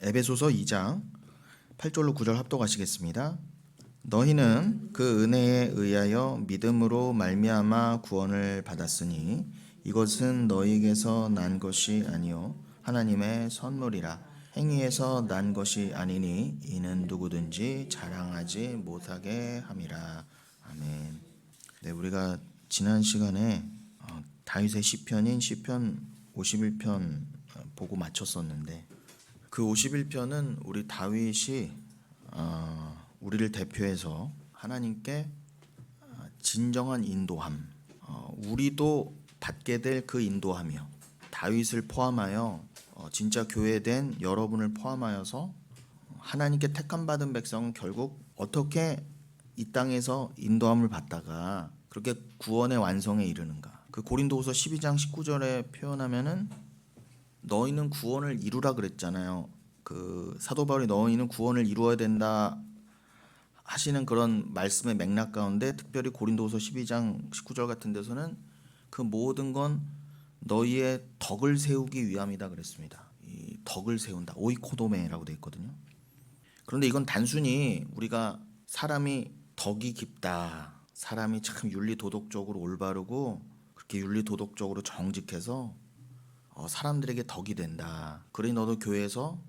에베소서 2장 8절로 9절 합독하시겠습니다. 너희는 그 은혜에 의하여 믿음으로 말미암아 구원을 받았으니 이것은 너희에게서 난 것이 아니요 하나님의 선물이라. 행위에서 난 것이 아니니 이는 누구든지 자랑하지 못하게 함이라. 아멘. 네, 우리가 지난 시간에 다윗의 시편인 시편 51편 보고 마쳤었는데, 그 51편은 우리 다윗이 우리를 대표해서 하나님께 진정한 인도함, 우리도 받게 될 그 인도함이요, 다윗을 포함하여 진짜 교회된 여러분을 포함하여서 하나님께 택함 받은 백성은 결국 어떻게 이 땅에서 인도함을 받다가 그렇게 구원의 완성에 이르는가. 그 고린도후서 12장 19절에 표현하면은 너희는 구원을 이루라 그랬잖아요. 그 사도 바울이 너희는 구원을 이루어야 된다 하시는 그런 말씀의 맥락 가운데, 특별히 고린도후서 12장 19절 같은 데서는 그 모든 건 너희의 덕을 세우기 위함이다 그랬습니다. 이 덕을 세운다, 오이코도메라고 되어 있거든요. 그런데 이건 단순히 우리가 사람이 덕이 깊다, 사람이 참 윤리도덕적으로 올바르고 그렇게 윤리도덕적으로 정직해서 사람들에게 덕이 된다, 그러니 너도 교회에서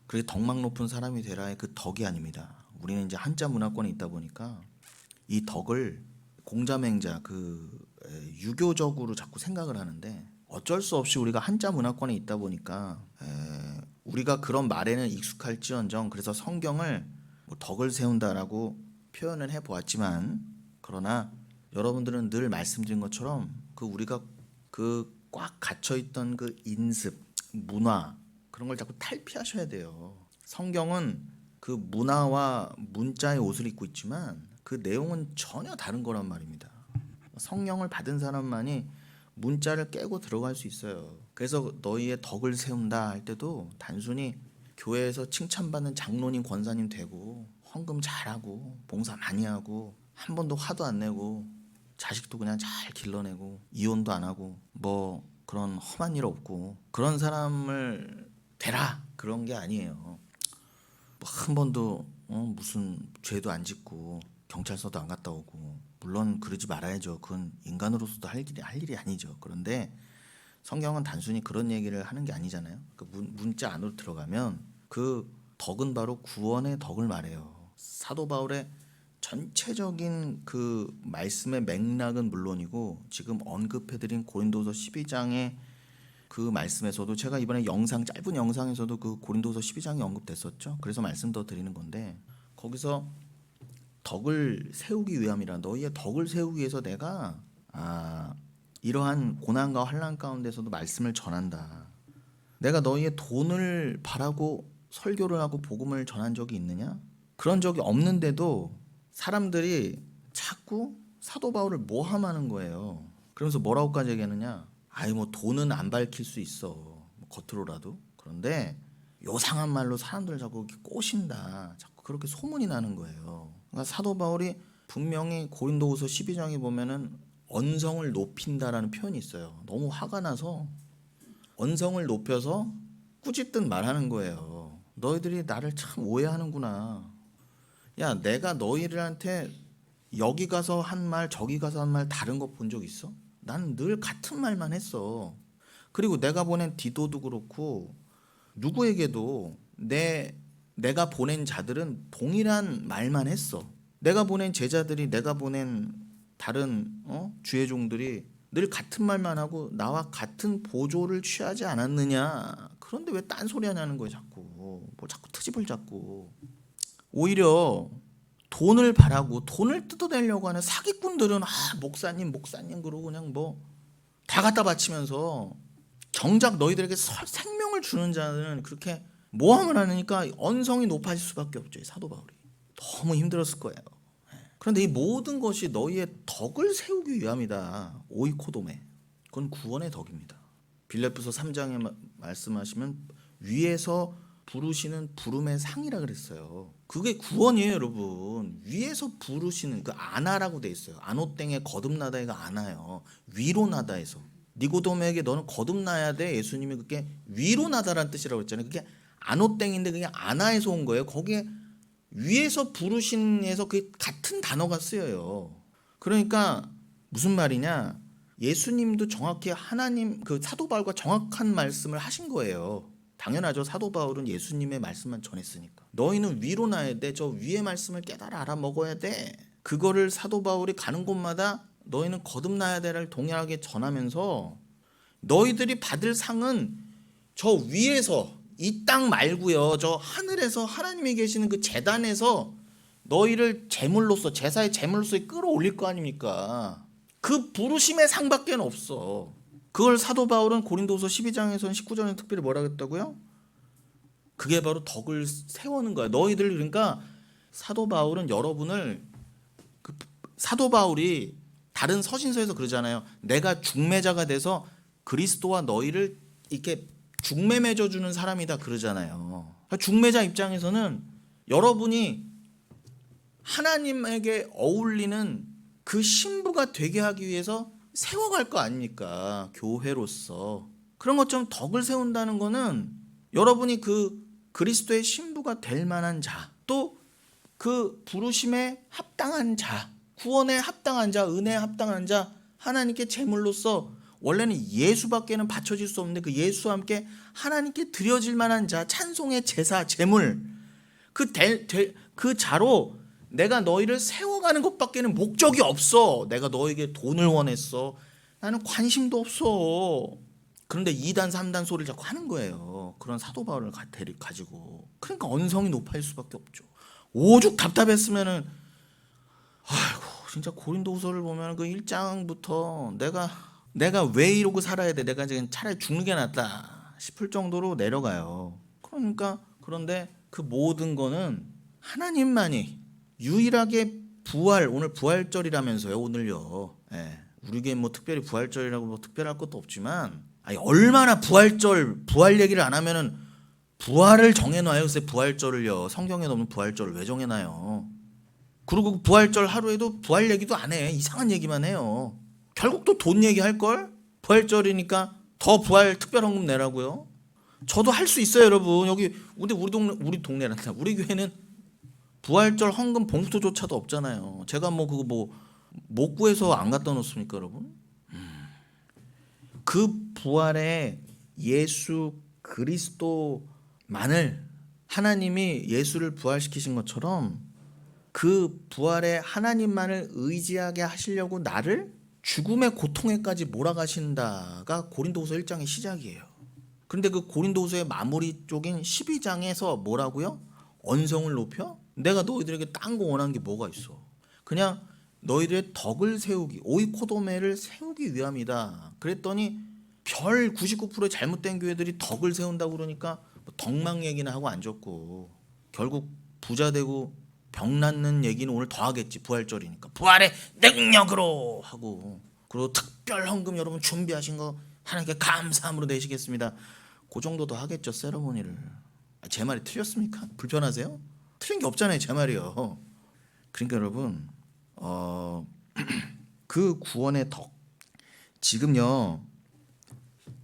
그렇게 덕망 높은 사람이 되라의 그 덕이 아닙니다. 우리는 이제 한자 문화권에 있다 보니까 이 덕을 공자맹자 유교적으로 자꾸 생각을 하는데, 어쩔 수 없이 우리가 한자 문화권에 있다 보니까 우리가 그런 말에는 익숙할지언정, 그래서 성경을 뭐 덕을 세운다라고 표현을 해보았지만, 그러나 여러분들은 늘 말씀드린 것처럼 우리가 꽉 갇혀있던 그 인습, 문화, 그런 걸 자꾸 탈피하셔야 돼요. 성경은 그 문화와 문자의 옷을 입고 있지만 그 내용은 전혀 다른 거란 말입니다. 성령을 받은 사람만이 문자를 깨고 들어갈 수 있어요. 그래서 너희의 덕을 세운다 할 때도 단순히 교회에서 칭찬받는 장로님, 권사님 되고 헌금 잘하고 봉사 많이 하고 한 번도 화도 안 내고 자식도 그냥 잘 길러내고 이혼도 안 하고 뭐 그런 험한 일 없고 그런 사람을 되라, 그런 게 아니에요. 한 번도 무슨 죄도 안 짓고 경찰서도 안 갔다 오고, 물론 그러지 말아야죠. 그건 인간으로서도 할 일이 아니죠. 그런데 성경은 단순히 그런 얘기를 하는 게 아니잖아요. 그 문자 안으로 들어가면 그 덕은 바로 구원의 덕을 말해요. 사도 바울의 전체적인 그 말씀의 맥락은 물론이고, 지금 언급해드린 고린도서 12장의 그 말씀에서도, 제가 이번에 짧은 영상에서도 그 고린도서 12장이 언급됐었죠. 그래서 말씀 더 드리는 건데, 거기서 덕을 세우기 위함이라, 너희의 덕을 세우기 위해서 내가 이러한 고난과 환난 가운데서도 말씀을 전한다. 내가 너희의 돈을 바라고 설교를 하고 복음을 전한 적이 있느냐? 그런 적이 없는데도 사람들이 자꾸 사도 바울을 모함하는 거예요. 그러면서 뭐라고까지 얘기하느냐? 뭐 돈은 안 밝힐 수 있어, 겉으로라도. 그런데 요상한 말로 사람들을 자꾸 꼬신다, 자꾸 그렇게 소문이 나는 거예요. 그러니까 사도 바울이 분명히 고린도후서 12장에 보면은 언성을 높인다라는 표현이 있어요. 너무 화가 나서 언성을 높여서 꾸짖듯 말하는 거예요. 너희들이 나를 참 오해하는구나. 야, 내가 너희들한테 여기 가서 한 말 저기 가서 한 말 다른 거 본 적 있어? 난 늘 같은 말만 했어. 그리고 내가 보낸 디도도 그렇고 누구에게도 내가 보낸 자들은 동일한 말만 했어. 내가 보낸 제자들이, 내가 보낸 다른 주의 종들이 늘 같은 말만 하고 나와 같은 보조를 취하지 않았느냐. 그런데 왜 딴소리 하냐는 거예요. 자꾸 트집을 잡고. 오히려 돈을 바라고 돈을 뜯어내려고 하는 사기꾼들은 목사님 그러고 그냥 뭐 다 갖다 바치면서, 정작 너희들에게 생명을 주는 자는 그렇게 모함을 하니까 언성이 높아질 수밖에 없죠. 사도 바울이 너무 힘들었을 거예요. 그런데 이 모든 것이 너희의 덕을 세우기 위함이다. 오이코도메, 그건 구원의 덕입니다. 빌립보서 3장에 말씀하시면 위에서 부르시는 부름의 상이라 그랬어요. 그게 구원이에요, 여러분. 위에서 부르시는 그 아나라고 돼 있어요. 아노땡에 거듭나다가 아나요. 위로 나다에서. 니고도메에게 너는 거듭나야 돼. 예수님이 그게 위로 나다라는 뜻이라고 했잖아요. 그게 아노땡인데 그게 아나에서 온 거예요. 거기에 위에서 부르신에서 그 같은 단어가 쓰여요. 그러니까 무슨 말이냐? 예수님도 정확히 하나님 그 사도 바울과 정확한 말씀을 하신 거예요. 당연하죠. 사도 바울은 예수님의 말씀만 전했으니까. 너희는 위로 나야 돼. 저 위의 말씀을 깨달아 알아먹어야 돼. 그거를 사도 바울이 가는 곳마다 너희는 거듭나야 돼를 동일하게 전하면서 너희들이 받을 상은 저 위에서 이 땅 말고요. 저 하늘에서 하나님이 계시는 그 제단에서 너희를 제물로서 제사의 제물로서 끌어올릴 거 아닙니까? 그 부르심의 상밖에 없어. 그걸 사도 바울은 고린도후서 12장에서는 19절에 특별히 뭐라고 했다고요? 그게 바로 덕을 세우는 거야. 너희들 그러니까 사도 바울은 여러분을 사도 바울이 다른 서신서에서 그러잖아요. 내가 중매자가 돼서 그리스도와 너희를 이렇게 중매 맺어주는 사람이다 그러잖아요. 중매자 입장에서는 여러분이 하나님에게 어울리는 그 신부가 되게 하기 위해서 세워갈 거 아닙니까? 교회로서. 그런 것처럼 덕을 세운다는 거는 여러분이 그 그리스도의 신부가 될 만한 자, 또 그 부르심에 합당한 자, 구원에 합당한 자, 은혜에 합당한 자, 하나님께 제물로서 원래는 예수밖에는 바쳐질 수 없는데 그 예수와 함께 하나님께 드려질 만한 자, 찬송의 제사, 제물, 그 자로 내가 너희를 세워가는 것밖에는 목적이 없어. 내가 너에게 돈을 원했어. 나는 관심도 없어. 그런데 2단 3단 소리를 자꾸 하는 거예요. 그런 사도 바울을 가지고. 그러니까 언성이 높아질 수밖에 없죠. 오죽 답답했으면은 아이고 진짜 고린도후서를 보면 그 1장부터 내가 왜 이러고 살아야 돼? 내가 지금 차라리 죽는 게 낫다 싶을 정도로 내려가요. 그러니까 그런데 그 모든 거는 하나님만이 유일하게 오늘 부활절이라면서요. 오늘요. 예. 우리 교회 뭐 특별히 부활절이라고 뭐 특별할 것도 없지만 얼마나 부활 얘기를 안 하면은 부활을 정해놔요. 글쎄 부활절을요. 성경에 없는 부활절을 왜 정해놔요? 그리고 부활절 하루에도 부활 얘기도 안 해. 이상한 얘기만 해요. 결국 또 돈 얘기할걸? 부활절이니까 더 부활 특별헌금 내라고요. 저도 할 수 있어요 여러분. 여기 우리 동네란다. 우리 교회는 부활절 헌금 봉투조차도 없잖아요. 제가 뭐 그거 못 구해서 안 갖다 놓습니까 여러분? 그 부활의 예수 그리스도만을 하나님이 예수를 부활시키신 것처럼 그 부활의 하나님만을 의지하게 하시려고 나를 죽음의 고통에까지 몰아가신다가 고린도후서 1장의 시작이에요. 그런데 그 고린도후서의 마무리 쪽인 12장에서 뭐라고요? 언성을 높여? 내가 너희들에게 딴 거 원한 게 뭐가 있어? 그냥 너희들의 덕을 세우기, 오이코도메를 세우기 위함이다. 그랬더니 별 99%의 잘못된 교회들이 덕을 세운다고 그러니까 뭐 덕망 얘기나 하고 앉았고 결국 부자 되고 병 낫는 얘기는 오늘 더 하겠지. 부활절이니까 부활의 능력으로 하고, 그리고 특별 헌금 여러분 준비하신 거 하나님께 감사함으로 내시겠습니다. 그 정도 더 하겠죠. 세러모니를. 제 말이 틀렸습니까? 불편하세요? 틀린 게 없잖아요. 제 말이요. 그러니까 여러분 그 구원의 덕, 지금요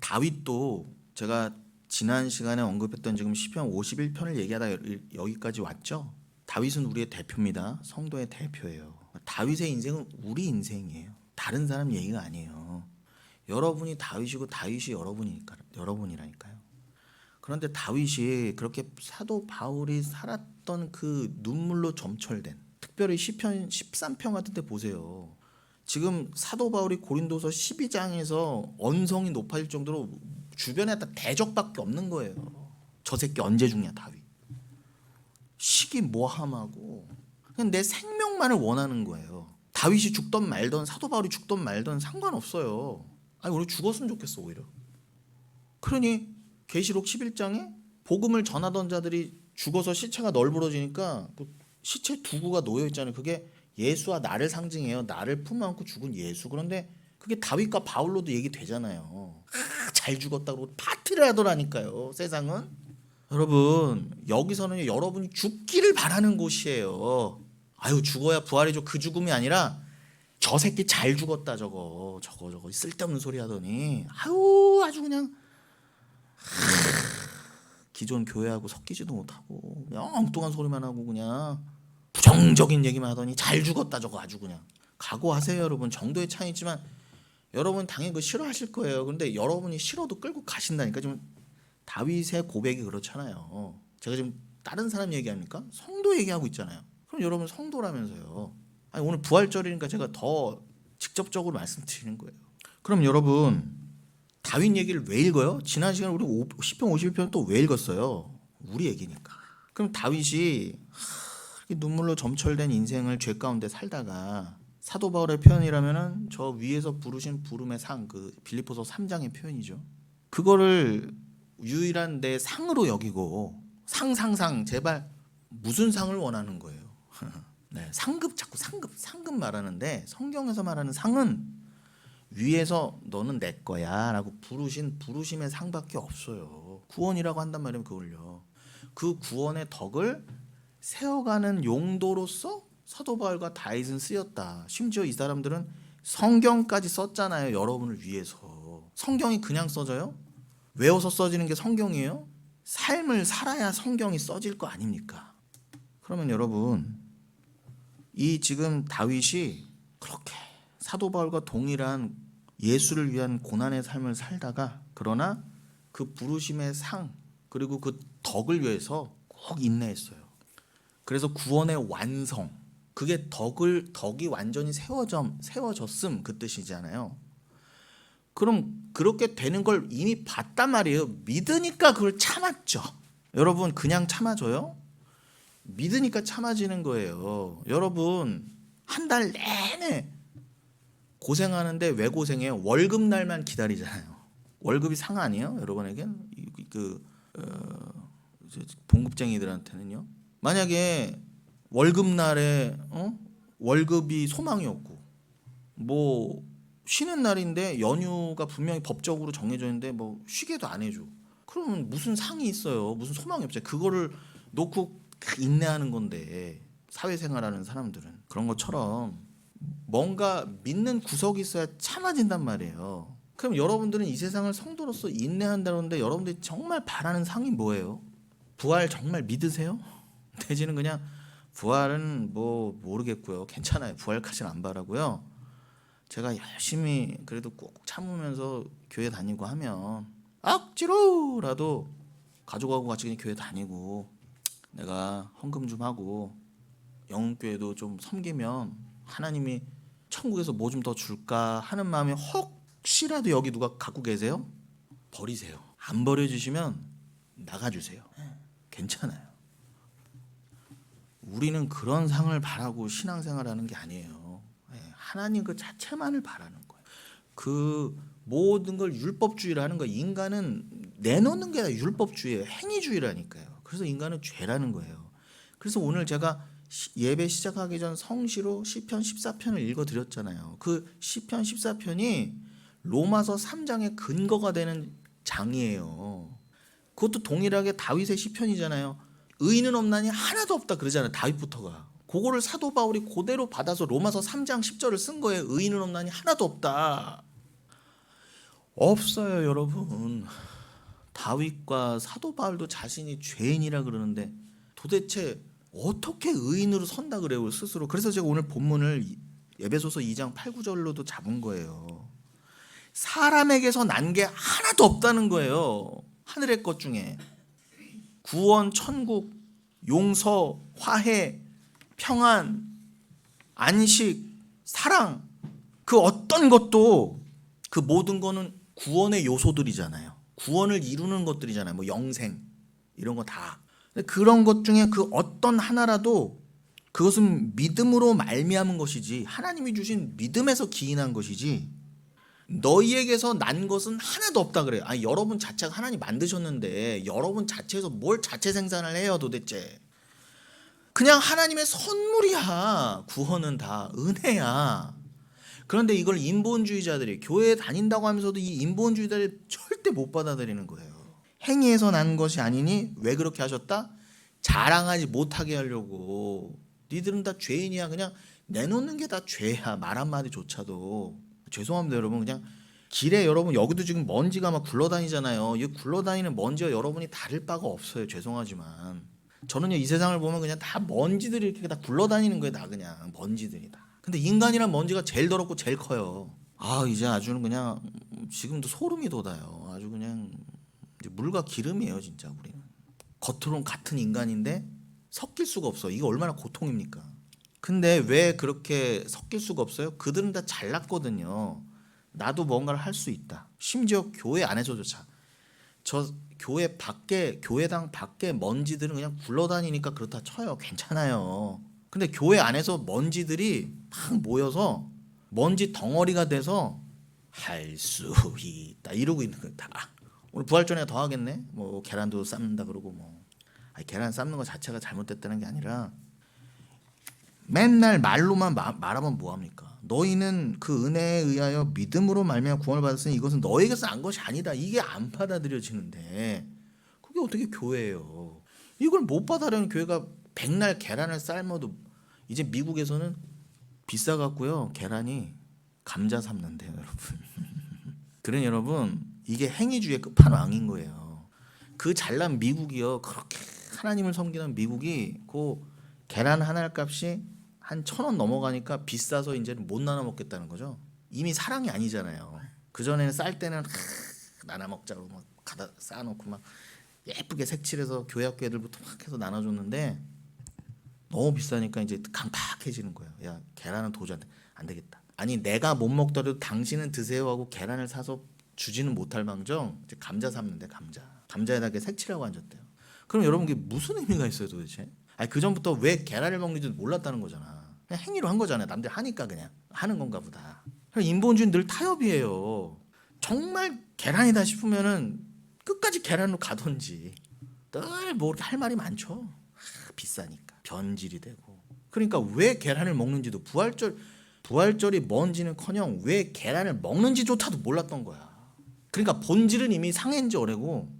다윗도 제가 지난 시간에 언급했던 지금 시편 51편을 얘기하다 여기까지 왔죠. 다윗은 우리의 대표입니다. 성도의 대표예요. 다윗의 인생은 우리 인생이에요. 다른 사람 얘기가 아니에요. 여러분이 다윗이고 다윗이 여러분이라니까요. 그런데 다윗이 그렇게 사도 바울이 살았던 그 눈물로 점철된, 특별히 시편 13편 같은 데 보세요. 지금 사도 바울이 고린도서 12장에서 언성이 높아질 정도로 주변에 다 대적밖에 없는 거예요. 저 새끼 언제 죽냐 다윗. 시기 모함하고 그냥 내 생명만을 원하는 거예요. 다윗이 죽던 말던 사도 바울이 죽던 말던 상관없어요. 우리 죽었으면 좋겠어 오히려. 그러니 계시록 11장에 복음을 전하던 자들이 죽어서 시체가 널브러지니까 그 시체 두구가 놓여 있잖아요. 그게 예수와 나를 상징해요. 나를 품에 안고 죽은 예수. 그런데 그게 다윗과 바울로도 얘기되잖아요. 잘 죽었다 그러고 파티를 하더라니까요. 세상은. 여러분 여기서는 여러분이 죽기를 바라는 곳이에요. 죽어야 부활이죠. 그 죽음이 아니라 저 새끼 잘 죽었다 저거 쓸데없는 소리 하더니 아주 그냥 기존 교회하고 섞이지도 못하고 그냥 엉뚱한 소리만 하고 그냥 부정적인 얘기만 하더니 잘 죽었다 저거 아주 그냥. 각오하세요 여러분. 정도의 차이 있지만 여러분 당연히 그 싫어하실 거예요. 그런데 여러분이 싫어도 끌고 가신다니까. 지금 다윗의 고백이 그렇잖아요. 제가 지금 다른 사람 얘기합니까? 성도 얘기하고 있잖아요. 그럼 여러분 성도라면서요. 아니, 오늘 부활절이니까 제가 더 직접적으로 말씀드리는 거예요. 그럼 여러분 다윗 얘기를 왜 읽어요? 지난 시간에 우리 시편 51편 또 왜 읽었어요? 우리 얘기니까. 그럼 다윗이 눈물로 점철된 인생을 죄 가운데 살다가 사도 바울의 표현이라면은 저 위에서 부르신 부름의 상, 그 빌립보서 3장의 표현이죠. 그거를 유일한 내 상으로 여기고 상상상 제발 무슨 상을 원하는 거예요? 네, 상급 자꾸 상급 말하는데 성경에서 말하는 상은 위에서 너는 내 거야라고 부르신 부르심의 상밖에 없어요. 구원이라고 한단 말이면 그걸요. 그 구원의 덕을 세워가는 용도로서 사도 바울과 다윗은 쓰였다. 심지어 이 사람들은 성경까지 썼잖아요. 여러분을 위해서. 성경이 그냥 써져요? 외워서 써지는 게 성경이에요? 삶을 살아야 성경이 써질 거 아닙니까? 그러면 여러분 이 지금 다윗이 그렇게 사도 바울과 동일한 예수를 위한 고난의 삶을 살다가 그러나 그 부르심의 상 그리고 그 덕을 위해서 꼭 인내했어요. 그래서 구원의 완성, 그게 덕이 완전히 세워졌음 그 뜻이잖아요. 그럼 그렇게 되는 걸 이미 봤단 말이에요. 믿으니까 그걸 참았죠. 여러분 그냥 참아줘요? 믿으니까 참아지는 거예요. 여러분 한 달 내내 고생하는데 왜 고생해요? 월급날만 기다리잖아요. 월급이 상 아니에요? 여러분에게 봉급쟁이들한테는요. 만약에 월급날에 월급이 소망이 없고 뭐 쉬는 날인데 연휴가 분명히 법적으로 정해져 있는데 뭐 쉬게도 안 해줘. 그러면 무슨 상이 있어요? 무슨 소망이 없어요. 그거를 놓고 인내하는 건데 사회생활하는 사람들은 그런 것처럼 뭔가 믿는 구석이 있어야 참아진단 말이에요. 그럼 여러분들은 이 세상을 성도로서 인내한다는데 여러분들이 정말 바라는 상이 뭐예요? 부활 정말 믿으세요? 내지는 그냥 부활은 뭐 모르겠고요. 괜찮아요. 부활까지는 안 바라고요. 제가 열심히 그래도 꼭 참으면서 교회 다니고 하면 억지로라도 가족하고 같이 그냥 교회 다니고 내가 헌금 좀 하고 영웅교회도 좀 섬기면 하나님이 천국에서 뭐 좀 더 줄까 하는 마음에 혹시라도 여기 누가 갖고 계세요? 버리세요. 안 버려주시면 나가주세요. 괜찮아요. 우리는 그런 상을 바라고 신앙생활하는 게 아니에요. 하나님 그 자체만을 바라는 거예요. 그 모든 걸 율법주의라는 거예요. 인간은 내놓는 게 율법주의예요. 행위주의라니까요. 그래서 인간은 죄라는 거예요. 그래서 오늘 제가 예배 시작하기 전 성시로 시편 14편을 읽어드렸잖아요. 그 시편 14편이 로마서 3장의 근거가 되는 장이에요. 그것도 동일하게 다윗의 시편이잖아요. 의인은 없나니 하나도 없다 그러잖아요. 다윗부터가. 그거를 사도 바울이 그대로 받아서 로마서 3장 10절을 쓴 거예요. 의인은 없나니 하나도 없다. 없어요 여러분. 다윗과 사도 바울도 자신이 죄인이라 그러는데 도대체 어떻게 의인으로 선다 그래요 스스로. 그래서 제가 오늘 본문을 에베소서 2장 8, 9절로도 잡은 거예요. 사람에게서 난 게 하나도 없다는 거예요. 하늘의 것 중에 구원, 천국, 용서, 화해, 평안, 안식, 사랑, 그 어떤 것도 그 모든 거는 구원의 요소들이잖아요. 구원을 이루는 것들이잖아요. 뭐 영생 이런 거 다. 그런 것 중에 그 어떤 하나라도 그것은 믿음으로 말미암은 것이지 하나님이 주신 믿음에서 기인한 것이지 너희에게서 난 것은 하나도 없다 그래요. 아니 여러분 자체가 하나님 만드셨는데 여러분 자체에서 뭘 자체 생산을 해요 도대체. 그냥 하나님의 선물이야. 구원은 다 은혜야. 그런데 이걸 인본주의자들이 교회에 다닌다고 하면서도 이 인본주의자들이 절대 못 받아들이는 거예요. 행위에서 난 것이 아니니 왜 그렇게 하셨다? 자랑하지 못하게 하려고. 니들은 다 죄인이야. 그냥 내놓는 게 다 죄야. 말 한마디조차도. 죄송합니다 여러분. 그냥 길에 여러분 여기도 지금 먼지가 막 굴러다니잖아요. 이 굴러다니는 먼지와 여러분이 다를 바가 없어요. 죄송하지만 저는요 이 세상을 보면 그냥 다 먼지들이 이렇게 다 굴러다니는 거예요. 다 그냥 먼지들이 다. 근데 인간이란 먼지가 제일 더럽고 제일 커요. 아 이제 아주는 그냥 지금도 소름이 돋아요. 아주 그냥 이제 물과 기름이에요 진짜 우리는. 겉으로는 같은 인간인데 섞일 수가 없어. 이게 얼마나 고통입니까? 근데 왜 그렇게 섞일 수가 없어요? 그들은 다 잘났거든요. 나도 뭔가를 할 수 있다. 심지어 교회 안에서조차 저 교회 밖에 교회당 밖에 먼지들은 그냥 굴러다니니까 그렇다 쳐요. 괜찮아요. 근데 교회 안에서 먼지들이 막 모여서 먼지 덩어리가 돼서 할 수 있다 이러고 있는 거다. 오늘 부활절에 더 하겠네. 뭐 계란도 삶는다 그러고 뭐. 아니, 계란 삶는 거 자체가 잘못됐다는 게 아니라 맨날 말로만 말하면 뭐합니까? 너희는 그 은혜에 의하여 믿음으로 말미암아 구원을 받았으니 이것은 너희에게서 난 것이 아니다. 이게 안 받아들여지는데 그게 어떻게 교회예요? 이걸 못 받아들이는 교회가 백날 계란을 삶아도 이제 미국에서는 비싸갖고요 계란이 감자 삶는데요 여러분. 그러니 여러분 이게 행위주의 끝판왕인 거예요. 그 잘난 미국이요 그렇게 하나님을 섬기는 미국이 그 계란 하나 값이 한 1,000원 넘어가니까 비싸서 이제는 못 나눠 먹겠다는 거죠. 이미 사랑이 아니잖아요. 그 전에는 쌀 때는 나눠 먹자고 막 가다 쌓아놓고 막 예쁘게 색칠해서 교회 학교 애들부터 막 해서 나눠줬는데 너무 비싸니까 이제 강팍해지는 거예요. 야 계란은 도저히 안 되겠다. 아니 내가 못 먹더라도 당신은 드세요 하고 계란을 사서 주지는 못할 망정 이제 감자 삶는데 감자에다 색칠하고 앉았대요. 그럼 여러분 이게 무슨 의미가 있어요 도대체? 아니 그 전부터 왜 계란을 먹는지 몰랐다는 거잖아. 그냥 행위로 한 거잖아요. 남들 하니까 그냥 하는 건가 보다. 인본주의는 늘 타협이에요. 정말 계란이다 싶으면은 끝까지 계란으로 가든지 늘 뭐 할 말이 많죠. 비싸니까 변질이 되고. 그러니까 왜 계란을 먹는지도 부활절이 뭔지는커녕 왜 계란을 먹는지조차도 몰랐던 거야. 그러니까 본질은 이미 상해인 지 오래고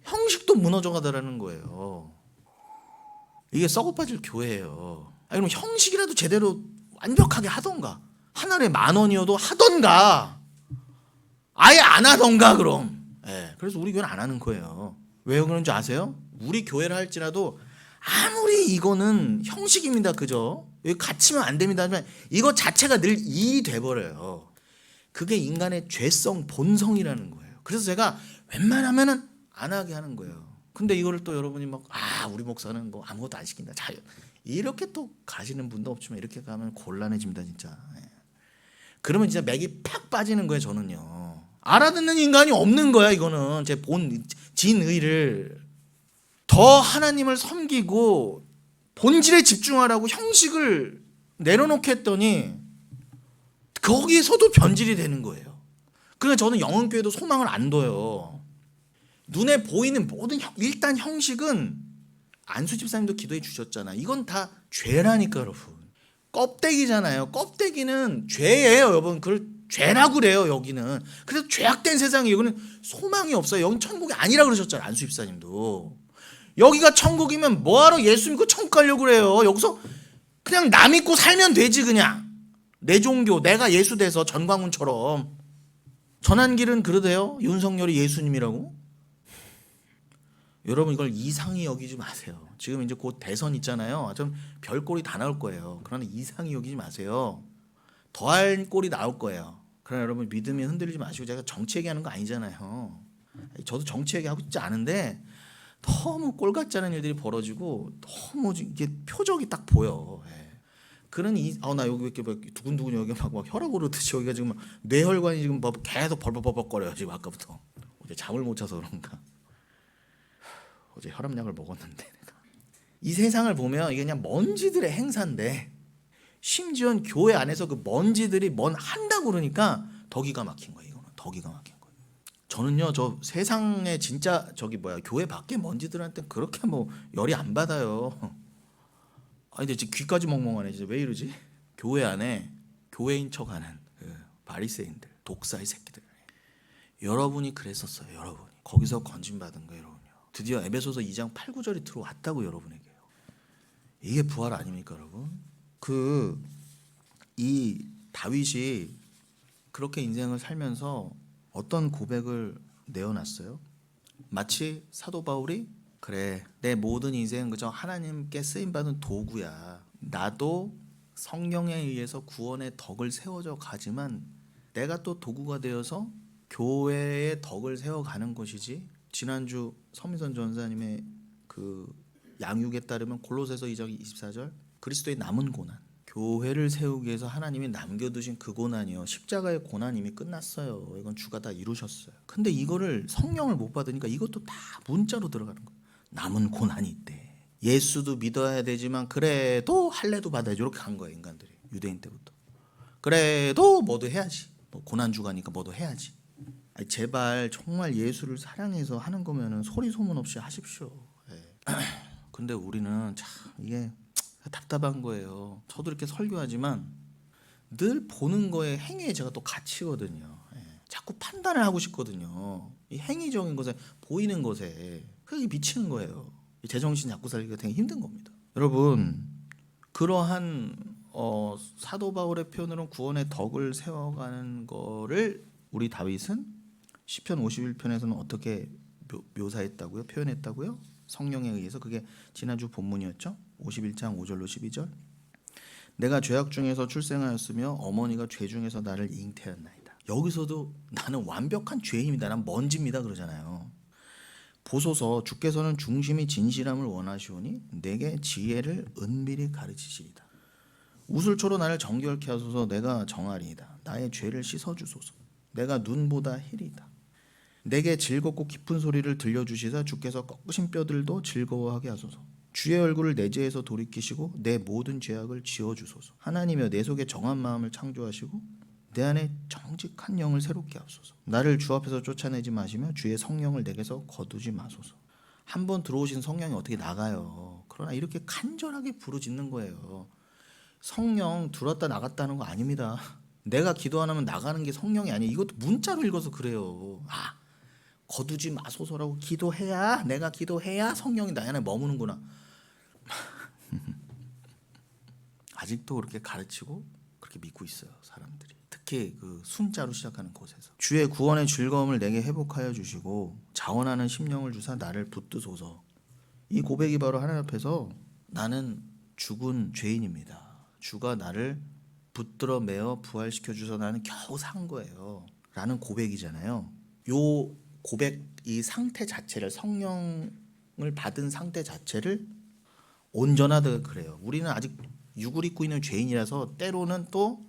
형식도 무너져 가더라는 거예요. 이게 썩어 빠질 교회예요. 아니, 그럼 형식이라도 제대로 완벽하게 하던가. 한 알에 10,000원이어도 하던가. 아예 안 하던가 그럼. 예, 그래서 우리 교회는 안 하는 거예요. 왜 그런지 아세요? 우리 교회를 할지라도 아무리 이거는 형식입니다. 그죠? 여기 갇히면 안 됩니다. 하지만 이거 자체가 늘 일이 돼버려요. 그게 인간의 죄성 본성이라는 거예요. 그래서 제가 웬만하면은 안 하게 하는 거예요. 근데 이거를 또 여러분이 막 우리 목사는 뭐 아무것도 안 시킨다 자유 이렇게 또 가시는 분도 없지만 이렇게 가면 곤란해집니다 진짜. 그러면 진짜 맥이 팍 빠지는 거예요. 저는요 알아듣는 인간이 없는 거야. 이거는 제 본 진의를 더 하나님을 섬기고 본질에 집중하라고 형식을 내려놓게 했더니 거기에서도 변질이 되는 거예요. 그러니까 저는 영흥교회도 소망을 안 둬요. 눈에 보이는 모든 일단 형식은 안수 집사님도 기도해 주셨잖아. 이건 다 죄라니까 여러분. 껍데기잖아요. 껍데기는 죄예요 여러분. 그걸 죄라고 그래요 여기는. 그래서 죄악된 세상에 여기는 소망이 없어요. 여기는 천국이 아니라 그러셨잖아요 안수 집사님도. 여기가 천국이면 뭐하러 예수 믿고 천국 가려고 그래요. 여기서 그냥 나 믿고 살면 되지 그냥. 내 종교 내가 예수 돼서 전광훈처럼. 전한길은 그러대요. 윤석열이 예수님이라고. 여러분 이걸 이상히 여기지 마세요. 지금 이제 곧 대선 있잖아요. 좀 별꼴이 다 나올 거예요. 그러나 이상히 여기지 마세요. 더할 꼴이 나올 거예요. 그러나 여러분 믿음이 흔들리지 마시고 제가 정치 얘기하는 거 아니잖아요. 저도 정치 얘기하고 싶지 않은데 너무 꼴 같지 않은 일들이 벌어지고 너무 이게 표적이 딱 보여. 그런 나 여기 왜 이렇게 두근두근 여기 막 혈압 오르듯이 여기가 지금 뇌혈관이 지금 계속 벌벅벌벅거려요 지금 아까부터. 어제 잠을 못 자서 그런가. 어제 혈압약을 먹었는데 내가. 이 세상을 보면 이게 그냥 먼지들의 행사인데 심지어 교회 안에서 그 먼지들이 한다고 그러니까 더 기가 막힌 거예요. 이거는 더 기가 막힌 거예요. 저는요 저 세상에 진짜 교회 밖에 먼지들한테 그렇게 열이 안 받아요. 아니 근데 지금 귀까지 멍멍하네. 진짜 왜 이러지? 교회 안에 교회인 척하는 그 바리새인들 독사의 새끼들. 여러분이 그랬었어요. 여러분이 거기서 건진받은 거예요. 여러분요. 드디어 에베소서 2장 8, 9절이 들어왔다고 여러분에게요. 이게 부활 아닙니까 여러분? 이 다윗이 그렇게 인생을 살면서 어떤 고백을 내어놨어요? 마치 사도 바울이 그래, 내 모든 인생은 그저 하나님께 쓰임받은 도구야. 나도 성령에 의해서 구원의 덕을 세워져 가지만 내가 또 도구가 되어서 교회의 덕을 세워가는 것이지. 지난주 서민선 전사님의 그 양육에 따르면 골로새서 2장 24절 그리스도의 남은 고난, 교회를 세우기 위해서 하나님이 남겨두신 그 고난이요, 십자가의 고난 이미 끝났어요. 이건 주가 다 이루셨어요. 근데 이거를 성령을 못 받으니까 이것도 다 문자로 들어가는 거예요. 남은 고난이 있대. 예수도 믿어야 되지만 그래도 할례도 받아야지. 이렇게 간 거예요, 인간들이. 유대인 때부터. 그래도 뭐도 해야지. 뭐 고난주가니까 뭐도 해야지. 아니, 제발 정말 예수를 사랑해서 하는 거면은 소리 소문 없이 하십시오. 예. 근데 우리는 참 이게 답답한 거예요. 저도 이렇게 설교하지만 늘 보는 거에 행위에 제가 또 갇히거든요. 예. 자꾸 판단을 하고 싶거든요. 이 행위적인 것에, 보이는 것에 그게 미치는 거예요. 제정신 잡고 살기가 되게 힘든 겁니다. 여러분, 그러한 사도 바울의 표현으로 구원의 덕을 세워가는 거를 우리 다윗은 시편 51편에서는 어떻게 묘사했다고요? 표현했다고요? 성령에 의해서. 그게 지난주 본문이었죠. 51장 5절로 12절. 내가 죄악 중에서 출생하였으며 어머니가 죄 중에서 나를 잉태하였나이다. 여기서도 나는 완벽한 죄인입니다. 난 먼지입니다 그러잖아요. 보소서, 주께서는 중심이 진실함을 원하시오니 내게 지혜를 은밀히 가르치시리다. 우슬초로 나를 정결케 하소서. 내가 정하리이다. 나의 죄를 씻어주소서. 내가 눈보다 희리다. 내게 즐겁고 깊은 소리를 들려주시사 주께서 꺾으신 뼈들도 즐거워하게 하소서. 주의 얼굴을 내 죄에서 돌이키시고 내 모든 죄악을 지워주소서. 하나님이여, 내 속에 정한 마음을 창조하시고 내 안에 정직한 영을 새롭게 하소서. 나를 주 앞에서 쫓아내지 마시며 주의 성령을 내게서 거두지 마소서. 한번 들어오신 성령이 어떻게 나가요? 그러나 이렇게 간절하게 부르짖는 거예요. 성령 들었다 나갔다는 거 아닙니다. 내가 기도 안 하면 나가는 게 성령이 아니에요. 이것도 문자로 읽어서 그래요. 거두지 마소서라고 기도해야, 내가 기도해야 성령이 나 안에 머무는구나. 아직도 그렇게 가르치고 그렇게 믿고 있어요, 사람들이. 특히 그 순자로 시작하는 곳에서. 주의 구원의 즐거움을 내게 회복하여 주시고 자원하는 심령을 주사 나를 붙드소서. 이 고백이 바로 하나님 앞에서 나는 죽은 죄인입니다. 주가 나를 붙들어 매어 부활시켜 주셔서 나는 겨우 산 거예요 라는 고백이잖아요. 요 고백, 이 상태 자체를, 성령을 받은 상태 자체를 온전하다 그래요. 우리는 아직 육을 입고 있는 죄인이라서 때로는 또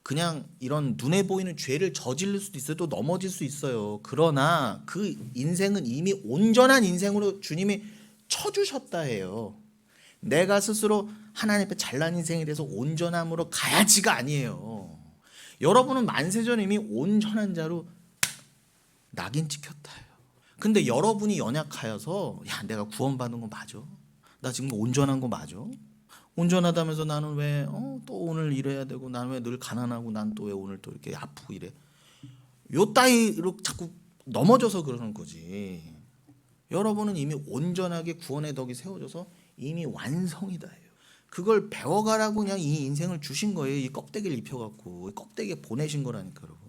그냥 이런 눈에 보이는 죄를 저지를 수도 있어요. 또 넘어질 수 있어요. 그러나 그 인생은 이미 온전한 인생으로 주님이 쳐주셨다 해요. 내가 스스로 하나님 앞에 잘난 인생에 대해서 온전함으로 가야지가 아니에요. 여러분은 만세전 이미 온전한 자로 낙인 찍혔다 해요. 근데 여러분이 연약하여서 야, 내가 구원받은 거 맞아? 나 지금 온전한 거 맞아? 온전하다면서 나는 왜 또 오늘 이래야 되고, 나는 왜 늘 가난하고, 난 또 왜 오늘 또 이렇게 아프고 이래? 요 따위로 자꾸 넘어져서 그러는 거지. 여러분은 이미 온전하게 구원의 덕이 세워져서 이미 완성이다 해요. 그걸 배워가라고 그냥 이 인생을 주신 거예요. 이 껍데기를 입혀갖고 껍데기에 보내신 거라니까 여러분.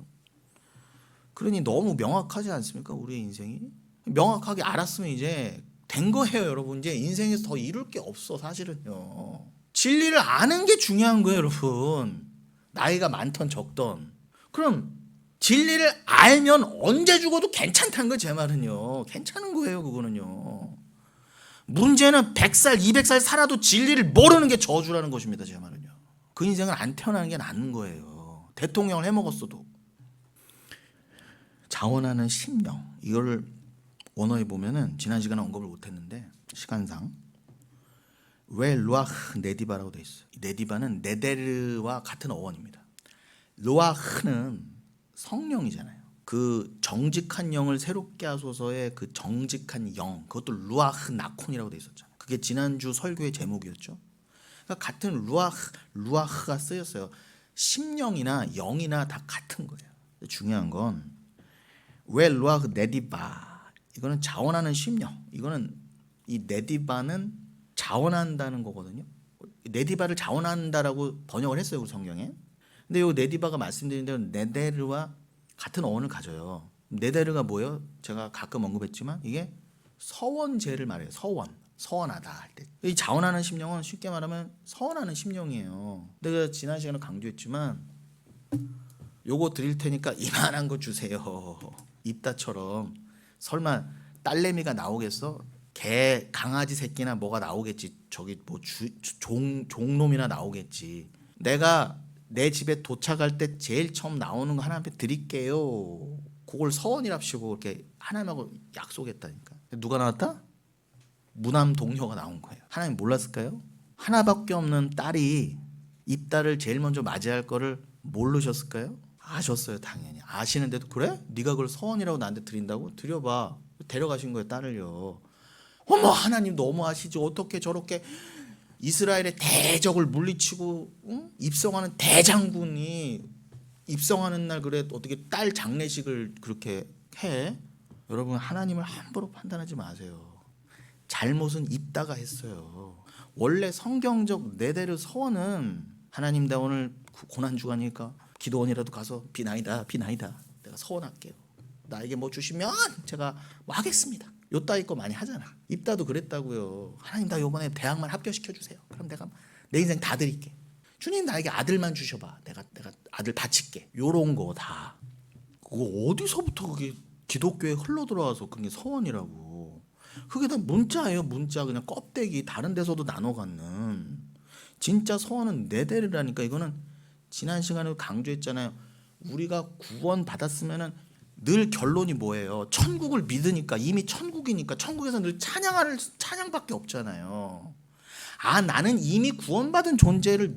그러니 너무 명확하지 않습니까? 우리의 인생이 명확하게 알았으면 이제 된 거예요, 여러분. 이제 인생에서 더 이룰 게 없어, 사실은요. 진리를 아는 게 중요한 거예요, 여러분. 나이가 많던 적던. 그럼 진리를 알면 언제 죽어도 괜찮다는 거예요, 제 말은요. 괜찮은 거예요, 그거는요. 문제는 100살, 200살 살아도 진리를 모르는 게 저주라는 것입니다, 제 말은요. 그 인생을 안 태어나는 게 낫는 거예요. 대통령을 해먹었어도. 자원하는 심령, 이거를 원어에 보면은 지난 시간에 언급을 못했는데 시간상 왜 루아흐 네디바라고 돼 있어요. 네디바는 네데르와 같은 어원입니다. 루아흐는 성령이잖아요. 그 정직한 영을 새롭게 하소서의 그 정직한 영, 그것도 루아흐 나콘이라고 돼 있었잖아요. 그게 지난주 설교의 제목이었죠. 그러니까 같은 루아흐가 쓰였어요. 심령이나 영이나 다 같은 거예요. 중요한 건 왜 루아흐 네디바, 이거는 자원하는 심령. 이거는 이 네디바는 자원한다는 거거든요. 네디바를 자원한다라고 번역을 했어요, 우리 성경에. 근데 요 네디바가 말씀드린 대로 네데르와 같은 어원을 가져요. 네데르가 뭐예요? 제가 가끔 언급했지만 이게 서원제를 말해요. 서원하다 할 때. 이 자원하는 심령은 쉽게 말하면 서원하는 심령이에요. 내가 지난 시간에 강조했지만 요거 드릴 테니까 이만한 거 주세요. 입다처럼. 설마 딸내미가 나오겠어? 개 강아지 새끼나 뭐가 나오겠지. 저기 뭐 종놈이나 나오겠지. 내가 내 집에 도착할 때 제일 처음 나오는 거 하나님께 드릴게요. 그걸 서원이랍시고 이렇게 하나님하고 약속했다니까. 누가 나왔다? 무남 동료가 나온 거예요. 하나님 몰랐을까요? 하나밖에 없는 딸이 입다를 제일 먼저 맞이할 거를 모르셨을까요? 아셨어요, 당연히. 아시는데도 그래? 네가 그걸 서원이라고 나한테 드린다고? 드려봐. 데려가신 거예요, 딸을요. 어머, 하나님 너무 아시죠? 어떻게 저렇게 이스라엘의 대적을 물리치고 입성하는 대장군이 입성하는 날 그래 어떻게 딸 장례식을 그렇게 해? 여러분, 하나님을 함부로 판단하지 마세요. 잘못은 입다가 했어요. 원래 성경적 네데르 서원은 하나님, 나 오늘 고난 주가니까 기도원이라도 가서 비나이다 내가 서원할게요. 나에게 뭐 주시면 제가 뭐 하겠습니다. 요따위 거 많이 하잖아. 입다도 그랬다고요. 하나님, 나 요번에 대학만 합격시켜 주세요. 그럼 내가 내 인생 다 드릴게. 주님, 나에게 아들만 주셔봐. 내가 아들 바칠게. 요런 거 다. 그거 어디서부터 그게 기독교에 흘러 들어와서 그게 서원이라고. 그게 다 문자예요. 문자. 그냥 껍데기. 다른 데서도 나눠 갖는. 진짜 서원은 네데르라니까. 이거는 지난 시간에 강조했잖아요. 우리가 구원 받았으면은 늘 결론이 뭐예요? 천국을 믿으니까, 이미 천국이니까 천국에서 늘 찬양밖에 없잖아요. 아, 나는 이미 구원받은 존재라는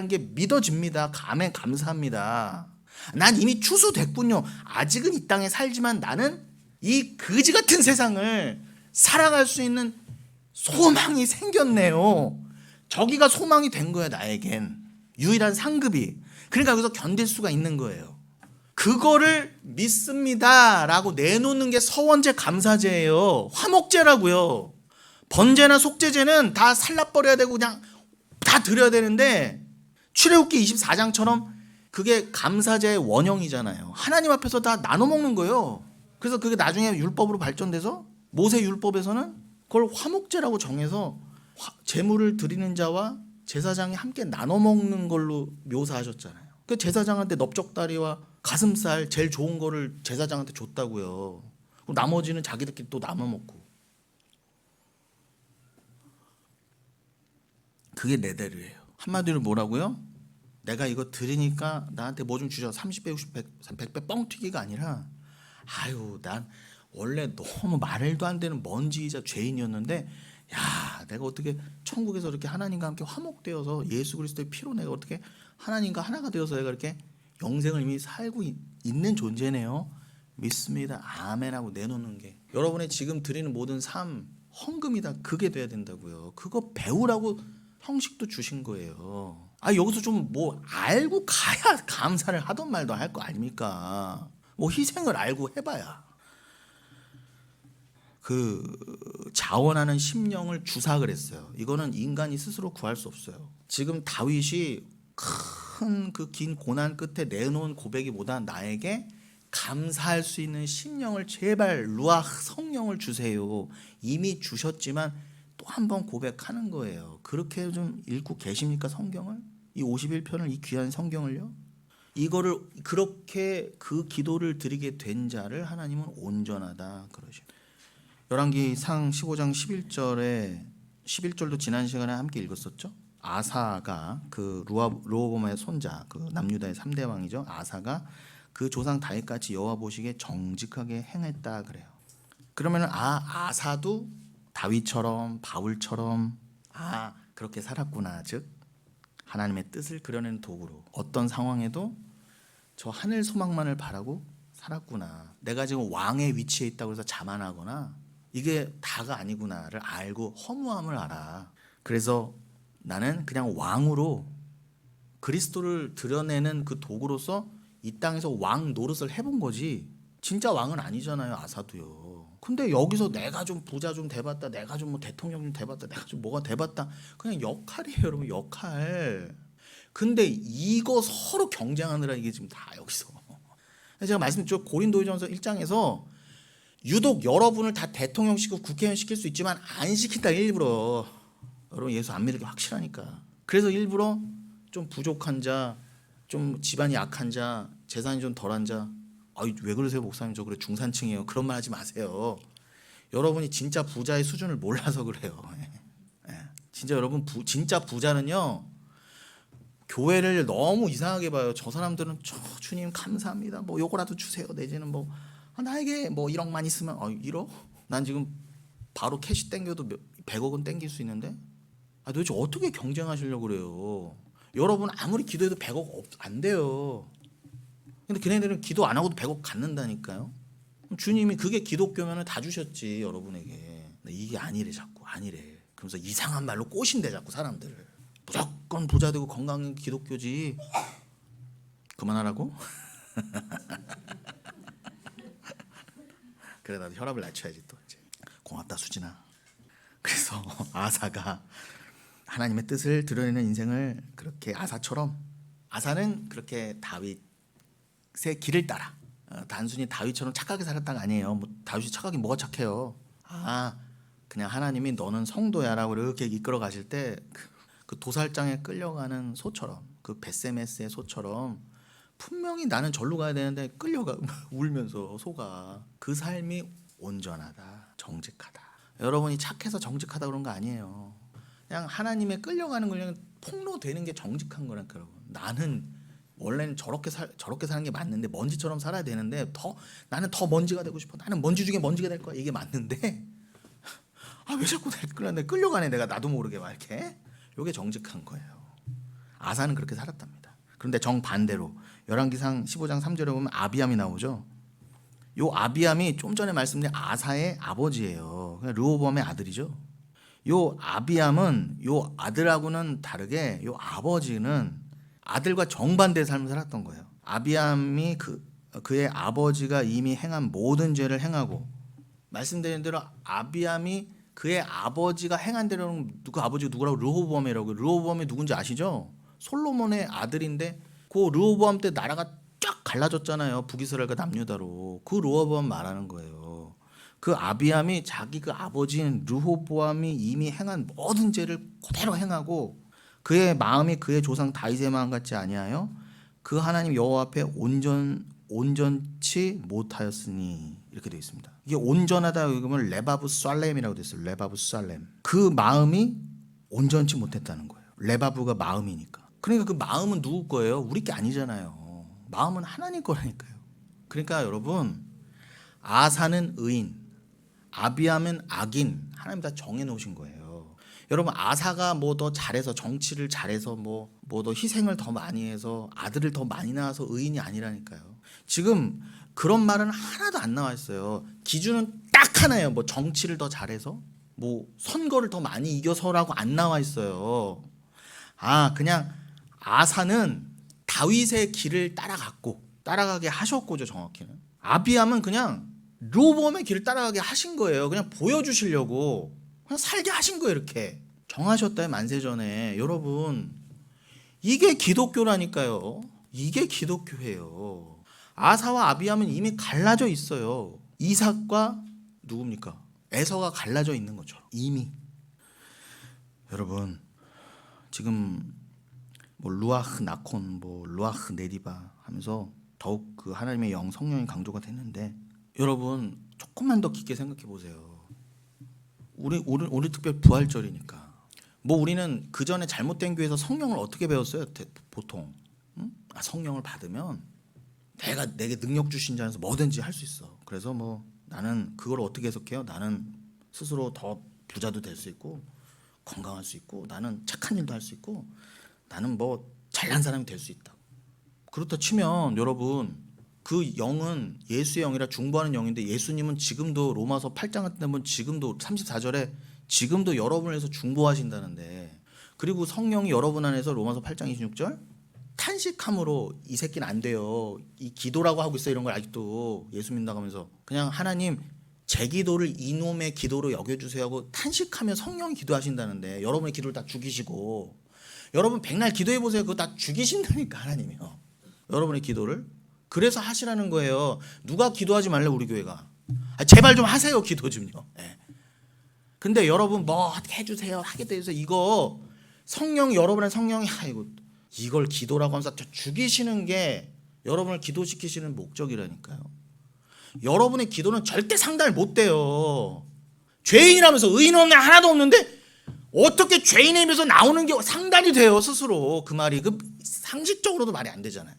게 믿어집니다. 감사합니다. 난 이미 추수됐군요. 아직은 이 땅에 살지만 나는 이 거지 같은 세상을 살아갈 수 있는 소망이 생겼네요. 저기가 소망이 된 거야, 나에겐. 유일한 상급이. 그러니까 여기서 견딜 수가 있는 거예요. 그거를 믿습니다라고 내놓는 게 서원제 감사제예요. 화목제라고요. 번제나 속제제는 다 살라버려야 되고 그냥 다 드려야 되는데 출애굽기 24장처럼 그게 감사제의 원형이잖아요. 하나님 앞에서 다 나눠 먹는 거예요. 그래서 그게 나중에 율법으로 발전돼서 모세 율법에서는 그걸 화목제라고 정해서 제물을 드리는 자와 제사장이 함께 나눠 먹는 걸로 묘사하셨잖아요. 그 제사장한테 넓적다리와 가슴살 제일 좋은 거를 제사장한테 줬다고요. 나머지는 자기들끼리 또 나눠 먹고. 그게 네데르예요. 한마디로 뭐라고요? 내가 이거 드리니까 나한테 뭐 좀 주셔. 30배, 60배, 100배 뻥튀기가 아니라, 아유, 난 원래 너무 말도 안 되는 먼지이자 죄인이었는데, 야, 내가 어떻게 천국에서 이렇게 하나님과 함께 화목되어서 예수 그리스도의 피로 내가 어떻게 하나님과 하나가 되어서 내가 이렇게 영생을 이미 살고 있는 존재네요. 믿습니다. 아멘 하고 내놓는 게 여러분의 지금 드리는 모든 삶 헌금이다. 그게 돼야 된다고요. 그거 배우라고 형식도 주신 거예요. 아, 여기서 좀 뭐 알고 가야 감사를 하던 말도 할 거 아닙니까? 뭐 희생을 알고 해봐야. 그 자원하는 심령을 주사 그랬어요. 이거는 인간이 스스로 구할 수 없어요. 지금 다윗이 큰 그 긴 고난 끝에 내놓은 고백이보다 나에게 감사할 수 있는 심령을 제발 루아흐 성령을 주세요. 이미 주셨지만 또 한 번 고백하는 거예요. 그렇게 좀 읽고 계십니까, 성경을? 이 51편을, 이 귀한 성경을요? 이거를 그렇게 그 기도를 드리게 된 자를 하나님은 온전하다 그러죠. 열왕기상 15장 11절도 지난 시간에 함께 읽었었죠. 아사가 그 르호보암의 손자, 그 남유다의 3대 왕이죠. 아사가 그 조상 다윗같이 여호와 보시기에 정직하게 행했다 그래요. 그러면은 아사도 다윗처럼 바울처럼 그렇게 살았구나. 즉 하나님의 뜻을 그려내는 도구로 어떤 상황에도 저 하늘 소망만을 바라고 살았구나. 내가 지금 왕의 위치에 있다고 해서 자만하거나 이게 다가 아니구나를 알고 허무함을 알아. 그래서 나는 그냥 왕으로 그리스도를 드러내는 그 도구로서 이 땅에서 왕 노릇을 해본 거지. 진짜 왕은 아니잖아요, 아사도요. 근데 여기서 내가 좀 부자 좀 돼봤다, 내가 좀 뭐 대통령 좀 돼봤다, 내가 좀 뭐가 돼봤다, 그냥 역할이에요, 여러분. 역할. 근데 이거 서로 경쟁하느라 이게 지금 다 여기서. 제가 말씀드렸죠. 고린도전서 1장에서 유독 여러분을 다 대통령 시키고 국회의원 시킬 수 있지만 안 시킨다 일부러. 여러분 예수 안 믿는 게 확실하니까. 그래서 일부러 좀 부족한 자, 좀 집안이 약한 자, 재산이 좀 덜한 자. 왜 그러세요 목사님? 저 그래 중산층이에요. 그런 말 하지 마세요. 여러분이 진짜 부자의 수준을 몰라서 그래요. 진짜 여러분 진짜 부자는요. 교회를 너무 이상하게 봐요. 저 사람들은 주님 감사합니다. 뭐 요거라도 주세요. 내지는 뭐 나에게 뭐 1억만 있으면 1억? 난 지금 바로 캐시 땡겨도 100억은 땡길 수 있는데 도대체 어떻게 경쟁하시려고 그래요? 여러분 아무리 기도해도 100억 안 돼요. 근데 걔네들은 기도 안 하고도 100억 갖는다니까요. 주님이 그게 기독교면은 다 주셨지 여러분에게. 이게 아니래 자꾸 아니래. 그러면서 이상한 말로 꼬신대 자꾸 사람들을. 무조건 부자 되고 건강한 기독교지. 그만하라고? 그래 나도 혈압을 낮춰야지 또 이제. 고맙다 수진아. 그래서 아사가 하나님의 뜻을 드러내는 인생을 그렇게 아사는 그렇게 다윗의 길을 따라 단순히 다윗처럼 착하게 살았다가 아니에요. 뭐 다윗이 착하게 뭐가 착해요? 그냥 하나님이 너는 성도야라고 이렇게 이끌어 가실 때 그 도살장에 끌려가는 소처럼 그 베세메스의 소처럼 분명히 나는 절로 가야 되는데 끌려가 울면서 소가 그 삶이 온전하다 정직하다. 여러분이 착해서 정직하다 그런 거 아니에요. 그냥 하나님에 끌려가는 걸 그냥 폭로되는 게 정직한 거라니까 여러분. 나는 원래는 저렇게 사는 게 맞는데 먼지처럼 살아야 되는데 나는 더 먼지가 되고 싶어. 나는 먼지 중에 먼지가 될 거야. 이게 맞는데 왜 자꾸 끌려가네 내가 나도 모르게 막 이렇게. 이게 정직한 거예요. 아사는 그렇게 살았답니다. 그런데 정반대로 열왕기상 15장 3절에 보면 아비암이 나오죠. 요 아비암이 좀 전에 말씀드린 아사의 아버지예요. 르호보암의 아들이죠. 요 아비암은 요 아들하고는 다르게 요 아버지는 아들과 정반대의 삶을 살았던 거예요. 아비암이 그의 아버지가 이미 행한 모든 죄를 행하고 말씀드린 대로 아비암이 그의 아버지가 행한 대로는 그 아버지가 누구라고? 르호보암이라고. 르호보암이 누군지 아시죠? 솔로몬의 아들인데 그 르호보암 때 나라가 쫙 갈라졌잖아요. 북이스라엘과 남유다로. 그 르호보암 말하는 거예요. 그 아비암이 자기 그 아버지인 르호보암이 이미 행한 모든 죄를 그대로 행하고 그의 마음이 그의 조상 다윗의 마음 같지 아니하여 그 하나님 여호와 앞에 온전치 못하였으니 이렇게 되어 있습니다. 이게 온전하다 그러면 레바브 살렘이라고 되어 있어요. 레바브 살렘. 그 마음이 온전치 못했다는 거예요. 레바브가 마음이니까. 그러니까 그 마음은 누구 거예요? 우리 게 아니잖아요. 마음은 하나님 거라니까요. 그러니까 여러분 아사는 의인, 아비암은 악인. 하나님 다 정해놓으신 거예요. 여러분 아사가 뭐 더 잘해서 정치를 잘해서 뭐 더 희생을 더 많이 해서 아들을 더 많이 낳아서 의인이 아니라니까요. 지금 그런 말은 하나도 안 나와 있어요. 기준은 딱 하나예요. 뭐 정치를 더 잘해서 뭐 선거를 더 많이 이겨서라고 안 나와 있어요. 그냥 아사는 다윗의 길을 따라가게 하셨고죠. 정확히는 아비암은 그냥 르호보암의 길을 따라가게 하신 거예요. 그냥 보여주시려고 그냥 살게 하신 거예요. 이렇게 정하셨다 만세전에. 여러분 이게 기독교라니까요. 이게 기독교예요. 아사와 아비암은 이미 갈라져 있어요. 이삭과 누굽니까? 에서가 갈라져 있는 것처럼 이미. 여러분 지금 뭐 루아흐 나콘, 뭐 루아흐 네디바 하면서 더욱 그 하나님의 영 성령이 강조가 됐는데 여러분 조금만 더 깊게 생각해 보세요. 오늘 특별 부활절이니까 뭐 우리는 그 전에 잘못된 교회에서 성령을 어떻게 배웠어요? 보통 성령을 받으면 내게 능력 주신 자에서 뭐든지 할 수 있어. 그래서 뭐 나는 그걸 어떻게 해석해요? 나는 스스로 더 부자도 될 수 있고 건강할 수 있고 나는 착한 일도 할 수 있고 나는 뭐 잘난 사람이 될 수 있다. 그렇다 치면 여러분 그 영은 예수의 영이라 중보하는 영인데 예수님은 지금도 로마서 8장 같은 데 보면 지금도 34절에 지금도 여러분을 위해서 중보하신다는데 그리고 성령이 여러분 안에서 로마서 8장 26절 탄식함으로 이 새끼는 안 돼요. 이 기도라고 하고 있어. 이런 걸 아직도 예수 믿는다고 하면서 그냥 하나님 제 기도를 이놈의 기도로 여겨주세요 하고 탄식하며 성령이 기도하신다는데 여러분의 기도를 다 죽이시고 여러분 백날 기도해 보세요. 그거 다 죽이신다니까 하나님이요. 여러분의 기도를. 그래서 하시라는 거예요. 누가 기도하지 말래 우리 교회가. 제발 좀 하세요 기도 좀요. 네. 근데 여러분 뭐 어떻게 해주세요 하겠다 해서 이거 성령 여러분의 성령이 이걸 기도라고 하면서 죽이시는 게 여러분을 기도시키시는 목적이라니까요. 여러분의 기도는 절대 상달 못 돼요. 죄인이라면서 의인은 하나도 없는데 어떻게 죄인의 입에서 나오는 게 상달이 돼요 스스로. 그 말이 상식적으로도 말이 안 되잖아요.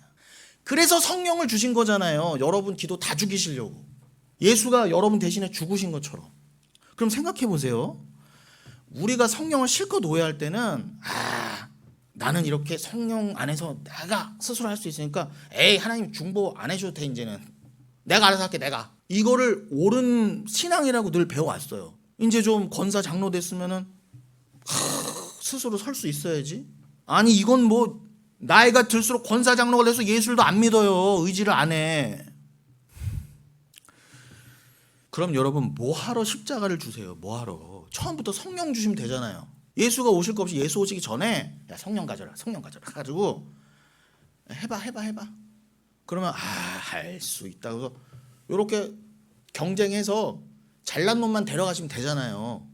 그래서 성령을 주신 거잖아요. 여러분 기도 다 죽이시려고. 예수가 여러분 대신에 죽으신 것처럼. 그럼 생각해 보세요. 우리가 성령을 실컷 오해할 때는 나는 이렇게 성령 안에서 내가 스스로 할 수 있으니까 에이 하나님 중보 안 해줘도 돼 이제는 내가 알아서 할게 내가. 이거를 옳은 신앙이라고 늘 배워왔어요. 이제 좀 권사 장로 됐으면은 스스로 설 수 있어야지. 아니 이건 뭐 나이가 들수록 권사 장로가 돼서 예수도 안 믿어요. 의지를 안 해. 그럼 여러분 뭐하러 십자가를 주세요. 뭐하러. 처음부터 성령 주시면 되잖아요. 예수가 오실 거 없이 예수 오시기 전에 야 성령 가져라 가지고 해봐 그러면 할 수 있다. 그래서 이렇게 경쟁해서 잘난 놈만 데려가시면 되잖아요.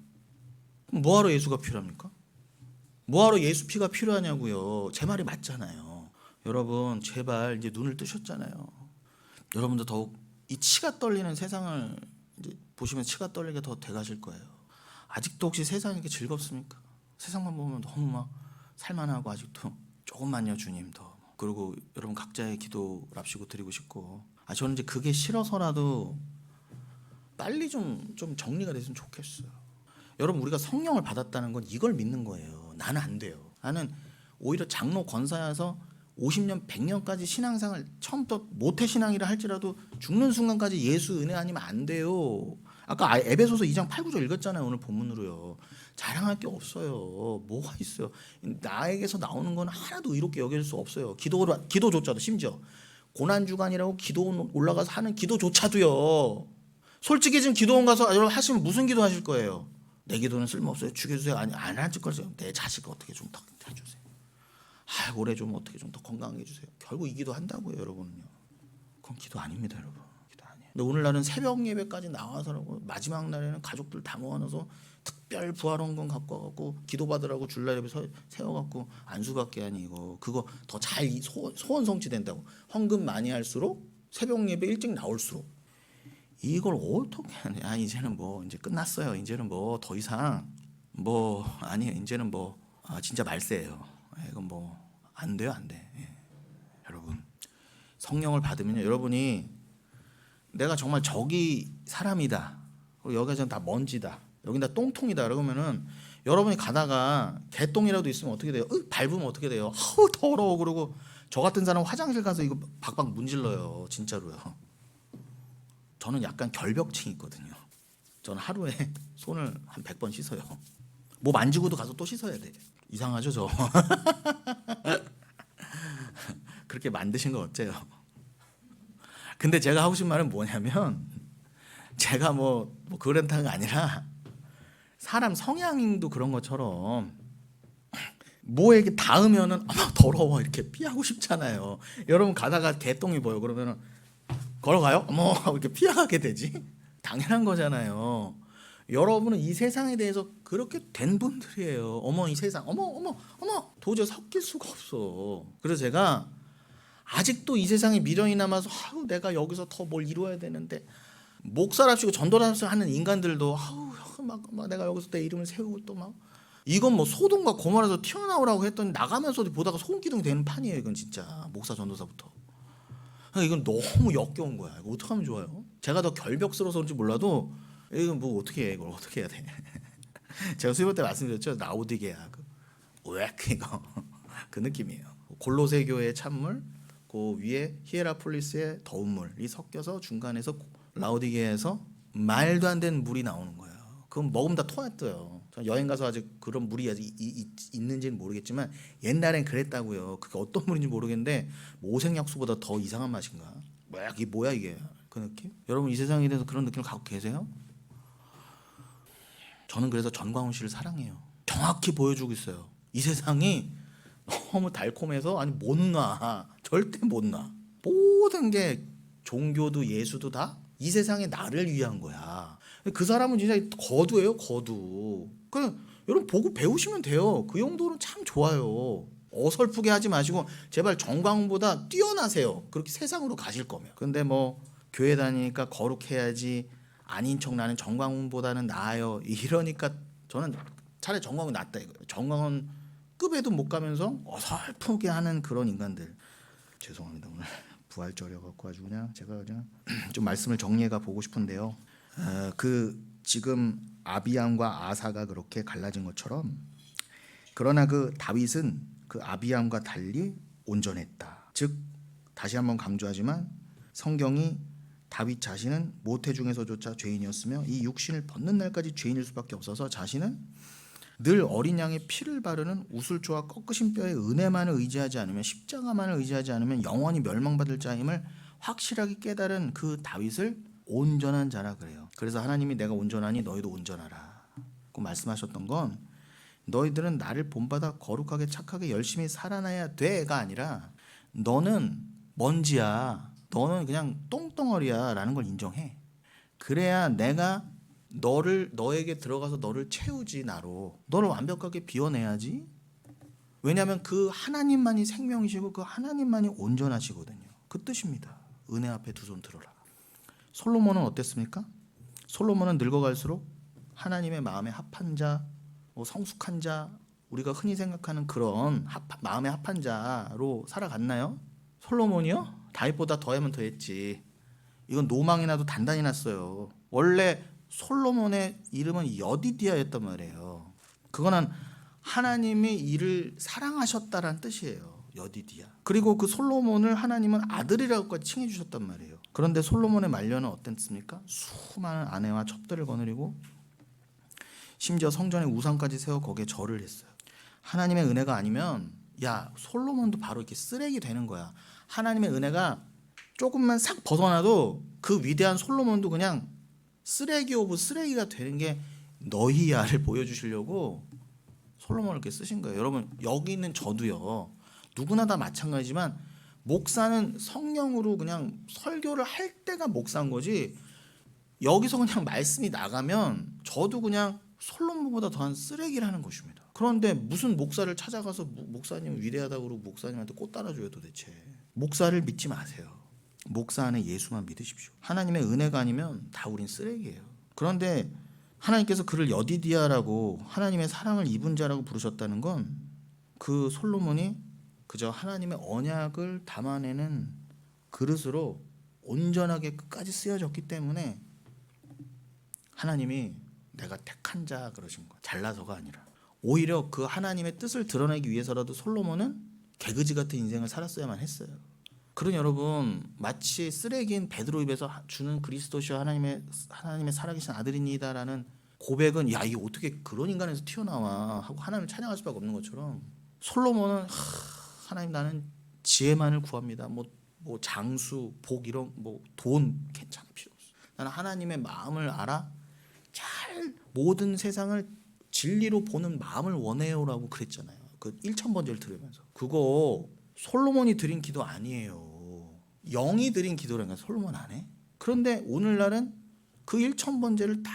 그럼 뭐하러 예수가 필요합니까? 뭐하러 예수 피가 필요하냐고요. 제 말이 맞잖아요. 여러분 제발 이제 눈을 뜨셨잖아요. 여러분도 더욱 이 치가 떨리는 세상을 이제 보시면 치가 떨리게 더 돼가실 거예요. 아직도 혹시 세상이 이렇게 즐겁습니까? 세상만 보면 너무 막 살만하고 아직도 조금만요 주님 더. 그리고 여러분 각자의 기도랍시고 드리고 싶고 저는 이제 그게 싫어서라도 빨리 좀 정리가 됐으면 좋겠어요. 여러분 우리가 성령을 받았다는 건 이걸 믿는 거예요. 나는 안 돼요. 나는 오히려 장로 권사여서 50년 100년까지 신앙생활 처음부터 모태신앙이라 할지라도 죽는 순간까지 예수 은혜 아니면 안 돼요. 아까 에베소서 2장 8, 9절 읽었잖아요. 오늘 본문으로요. 자랑할 게 없어요. 뭐가 있어요. 나에게서 나오는 건 하나도 의롭게 여길 수 없어요. 기도조차도 심지어 고난주간이라고 기도원 올라가서 하는 기도조차도요. 솔직히 지금 기도원 가서 여러분 하시면 무슨 기도 하실 거예요? 내 기도는 쓸모없어요. 죽여주세요. 아니 안 하실 거죠. 내 자식 어떻게 좀 더 해주세요. 올해 좀 어떻게 좀 더 건강하게 해주세요. 결국 이 기도 한다고요 여러분은요. 그건 기도 아닙니다 여러분. 기도 아니에요. 근데 오늘날은 새벽 예배까지 나와서라고 마지막 날에는 가족들 다 모아놔서 특별 부활원금 갖고 와갖고 기도받으라고 줄날 예배 세워갖고 안수받게 하니 이거 그거 더 잘 소원 성취된다고. 헌금 많이 할수록 새벽 예배 일찍 나올수록 이걸 어떻게 하냐. 이제는 뭐 이제 끝났어요. 이제는 뭐 더 이상 뭐 아니에요. 이제는 뭐 진짜 말세예요. 이건 뭐 안 돼요, 안 돼. 여러분 성령을 받으면요, 여러분이 내가 정말 저기 사람이다. 그리고 여기가 다 먼지다. 여긴 다 똥통이다. 그러면은 여러분이 가다가 개똥이라도 있으면 어떻게 돼요? 밟으면 어떻게 돼요? 더러워. 그러고 저 같은 사람 화장실 가서 이거 박박 문질러요. 진짜로요. 저는 약간 결벽증이 있거든요. 저는 하루에 손을 한 100번 씻어요. 뭐 만지고도 가서 또 씻어야 돼. 이상하죠 저. 그렇게 만드신 거 어째요? 근데 제가 하고 싶은 말은 뭐냐면 제가 뭐 그랬다는 게 아니라 사람 성향도 그런 것처럼 뭐에게 닿으면은 더러워 이렇게 피하고 싶잖아요. 여러분 가다가 개똥이 보여 그러면은 걸어가요? 이렇게 피하게 되지? 당연한 거잖아요. 여러분은 이 세상에 대해서 그렇게 된 분들이에요. 이 세상 어머 도저히 섞일 수가 없어. 그래서 제가 아직도 이 세상에 미련이 남아서 내가 여기서 더 뭘 이루어야 되는데 목사랍시고 전도랍시고 하는 인간들도 막 내가 여기서 내 이름을 세우고 또 막 이건 뭐 소돔과 고모라에서 튀어나오라고 했더니 나가면서도 보다가 소금기둥이 되는 판이에요. 이건 진짜 목사 전도사부터. 이건 너무 역겨운 거야. 이거 어떻게 하면 좋아요? 제가 더 결벽스러워서 그런지 몰라도 이건 뭐 어떻게 해? 이걸 어떻게 해야 돼? 제가 수요일 때 말씀드렸죠. 라오디게아 이거 그 느낌이에요. 골로새 교회의 찬물, 그 위에 히에라폴리스의 더운 물이 섞여서 중간에서 라오디게아에서 말도 안 되는 물이 나오는 거예요. 그럼 먹으면 다 토했어요. 여행 가서 아직 그런 물이 아직 있는지는 모르겠지만 옛날엔 그랬다고요. 그게 어떤 물인지 모르겠는데 오색약수보다 더 이상한 맛인가? 이게 뭐야 이게? 그 느낌? 여러분 이 세상에 대해서 그런 느낌을 갖고 계세요? 저는 그래서 전광훈 씨를 사랑해요. 정확히 보여주고 있어요. 이 세상이 너무 달콤해서 아니 못 놔. 절대 못 놔. 모든 게 종교도 예수도 다 이 세상에 나를 위한 거야. 그 사람은 진짜 거두예요, 거두. 그냥 여러분 보고 배우시면 돼요. 그 정도는 참 좋아요. 어설프게 하지 마시고 제발 정광훈보다 뛰어나세요. 그렇게 세상으로 가실 거면. 근데 뭐 교회 다니니까 거룩해야지 아닌 척 나는 정광훈보다는 나아요. 이러니까 저는 차라리 정광훈 낫다 이거예요. 정광훈 급에도 못 가면서 어설프게 하는 그런 인간들. 죄송합니다. 오늘 부활절이어 갖고 아주 그냥 제가 그냥 좀 말씀을 정리해가 보고 싶은데요. 그 지금 아비암과 아사가 그렇게 갈라진 것처럼 그러나 그 다윗은 그 아비암과 달리 온전했다. 즉 다시 한번 강조하지만 성경이 다윗 자신은 모태 중에서조차 죄인이었으며 이 육신을 벗는 날까지 죄인일 수밖에 없어서 자신은 늘 어린 양의 피를 바르는 우슬초와 꺾으신 뼈의 은혜만을 의지하지 않으면 십자가만을 의지하지 않으면 영원히 멸망받을 자임을 확실하게 깨달은 그 다윗을 온전한 자라 그래요. 그래서 하나님이 내가 온전하니 너희도 온전하라 고 말씀하셨던 건 너희들은 나를 본받아 거룩하게 착하게 열심히 살아나야 돼가 아니라 너는 먼지야, 너는 그냥 똥덩어리야 라는 걸 인정해. 그래야 내가 너에게 들어가서 너를 채우지. 나로 너를 완벽하게 비워내야지. 왜냐하면 그 하나님만이 생명이시고 그 하나님만이 온전하시거든요. 그 뜻입니다. 은혜 앞에 두 손 들어라. 솔로몬은 어땠습니까? 솔로몬은 늙어갈수록 하나님의 마음에 합한 자, 성숙한 자, 우리가 흔히 생각하는 그런 마음에 합한 자로 살아갔나요? 솔로몬이요? 다윗보다 더하면 더했지. 이건 노망이 나도 단단히 났어요. 원래 솔로몬의 이름은 여디디아였단 말이에요. 그거는 하나님이 이를 사랑하셨다라는 뜻이에요. 여디디아. 그리고 그 솔로몬을 하나님은 아들이라고까지 칭해 주셨단 말이에요. 그런데 솔로몬의 말년은 어땠습니까? 수많은 아내와 첩들을 거느리고 심지어 성전에 우상까지 세워 거기에 절을 했어요. 하나님의 은혜가 아니면 야 솔로몬도 바로 이렇게 쓰레기 되는 거야. 하나님의 은혜가 조금만 싹 벗어나도 그 위대한 솔로몬도 그냥 쓰레기 오브 쓰레기가 되는 게 너희야를 보여주시려고 솔로몬을 이렇게 쓰신 거예요. 여러분 여기 있는 저도요. 누구나 다 마찬가지지만 목사는 성령으로 그냥 설교를 할 때가 목사인 거지 여기서 그냥 말씀이 나가면 저도 그냥 솔로몬보다 더한 쓰레기라는 것입니다. 그런데 무슨 목사를 찾아가서 목사님 위대하다고 그러고 목사님한테 꽃 따라줘요 도대체. 목사를 믿지 마세요. 목사 안에 예수만 믿으십시오. 하나님의 은혜가 아니면 다 우린 쓰레기예요. 그런데 하나님께서 그를 여디디아라고 하나님의 사랑을 입은 자라고 부르셨다는 건 그 솔로몬이 그저 하나님의 언약을 담아내는 그릇으로 온전하게 끝까지 쓰여졌기 때문에 하나님이 내가 택한 자 그러신 거야. 잘나서가 아니라. 오히려 그 하나님의 뜻을 드러내기 위해서라도 솔로몬은 개그지 같은 인생을 살았어야만 했어요. 그런 여러분 마치 쓰레기인 베드로 입에서 주는 그리스도시와 하나님의 살아계신 아들입니다라는 고백은 야 이게 어떻게 그런 인간에서 튀어나와 하고 하나님을 찬양할 수밖에 없는 것처럼 솔로몬은 하나님 나는 지혜만을 구합니다. 뭐 장수 복 이런 뭐 돈 괜찮아 필요 없어. 나는 하나님의 마음을 알아 잘 모든 세상을 진리로 보는 마음을 원해요라고 그랬잖아요. 그 1000번째를 들으면서 그거 솔로몬이 드린 기도 아니에요. 영이 드린 기도라니까 솔로몬 안 해? 그런데 오늘날은 그 1000번째를 딱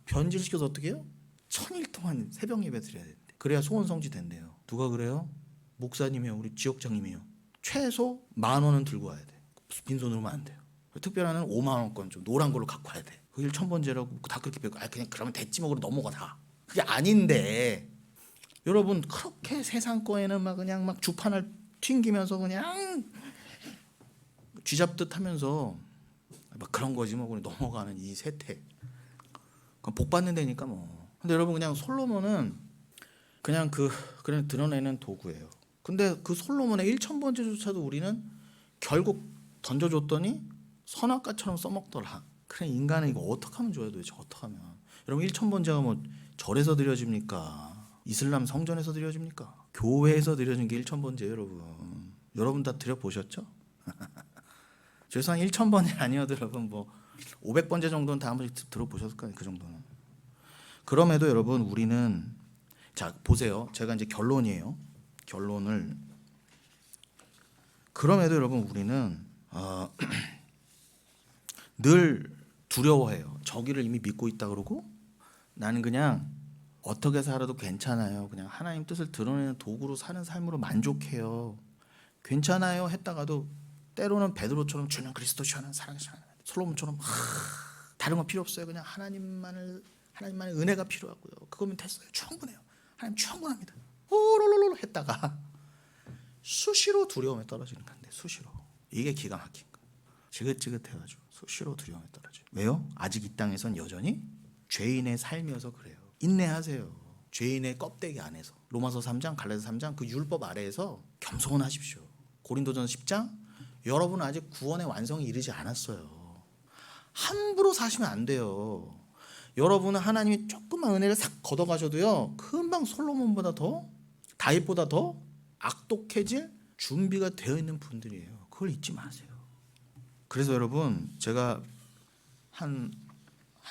변질시켜서 어떻게 해요? 1000일 동안 새벽 예배 드려야 된대. 그래야 소원 성취 된대요. 누가 그래요? 목사님이요. 우리 지역장님이요. 최소 10,000원은 들고 와야 돼. 빈손으로 오면 안 돼요. 특별한 50,000원권 좀 노란 걸로 갖고 와야 돼. 그 1000번째라고 다 그렇게 배고 그냥 그러면 됐지 먹으러 넘어가 다. 그게 아닌데 여러분 그렇게 세상 거에는 막 그냥 막 주판을 튕기면서 그냥 쥐잡듯 하면서 막 그런 거지 뭐 그냥 넘어가는 이 세태. 그럼 복 받는 데니까 뭐. 근데 여러분 그냥 솔로몬은 그냥 그냥 드러내는 도구예요. 근데 그 솔로몬의 1000번째조차도 우리는 결국 던져줬더니 선악과처럼 써먹더라. 그래 인간은 이거 어떻게 하면 좋아요 도대체 어떻게 하면. 여러분 1000번째가 뭐 절에서 드려집니까? 이슬람 성전에서 드려집니까? 교회에서 드려진 게 1000번째예요 여러분. 여러분 다 드려보셨죠? 최소한 1000번이 아니어도 여러분 뭐 500번째 정도는 다 한 번씩 들어보셨을 거예요. 그 정도는. 그럼에도 여러분 우리는 자 보세요. 제가 이제 결론이에요. 결론을. 그럼에도 여러분 우리는 늘 두려워해요. 저기를 이미 믿고 있다 그러고 나는 그냥 어떻게 살아도 괜찮아요. 그냥 하나님 뜻을 드러내는 도구로 사는 삶으로 만족해요. 괜찮아요 했다가도 때로는 베드로처럼 주는 그리스도시하는 사랑하시는 솔로몬처럼 다른 거 필요 없어요. 그냥 하나님만의 은혜가 필요하고요. 그거면 됐어요. 충분해요. 하나님 충분합니다. 오로로로 했다가 수시로 두려움에 떨어지는 건데 수시로. 이게 기가 막힌 거. 지긋지긋해가지고 수시로 두려움에 떨어져요. 왜요? 아직 이 땅에선 여전히 죄인의 삶이어서 그래요. 인내하세요. 죄인의 껍데기 안에서. 로마서 3장, 갈라디아 3장 그 율법 아래에서 겸손하십시오. 고린도전서 10장 여러분은 아직 구원의 완성이 이르지 않았어요. 함부로 사시면 안 돼요. 여러분은 하나님이 조금만 은혜를 싹 걷어가셔도요 금방 솔로몬보다 더 다윗보다 더 악독해질 준비가 되어 있는 분들이에요. 그걸 잊지 마세요. 그래서 여러분 제가 한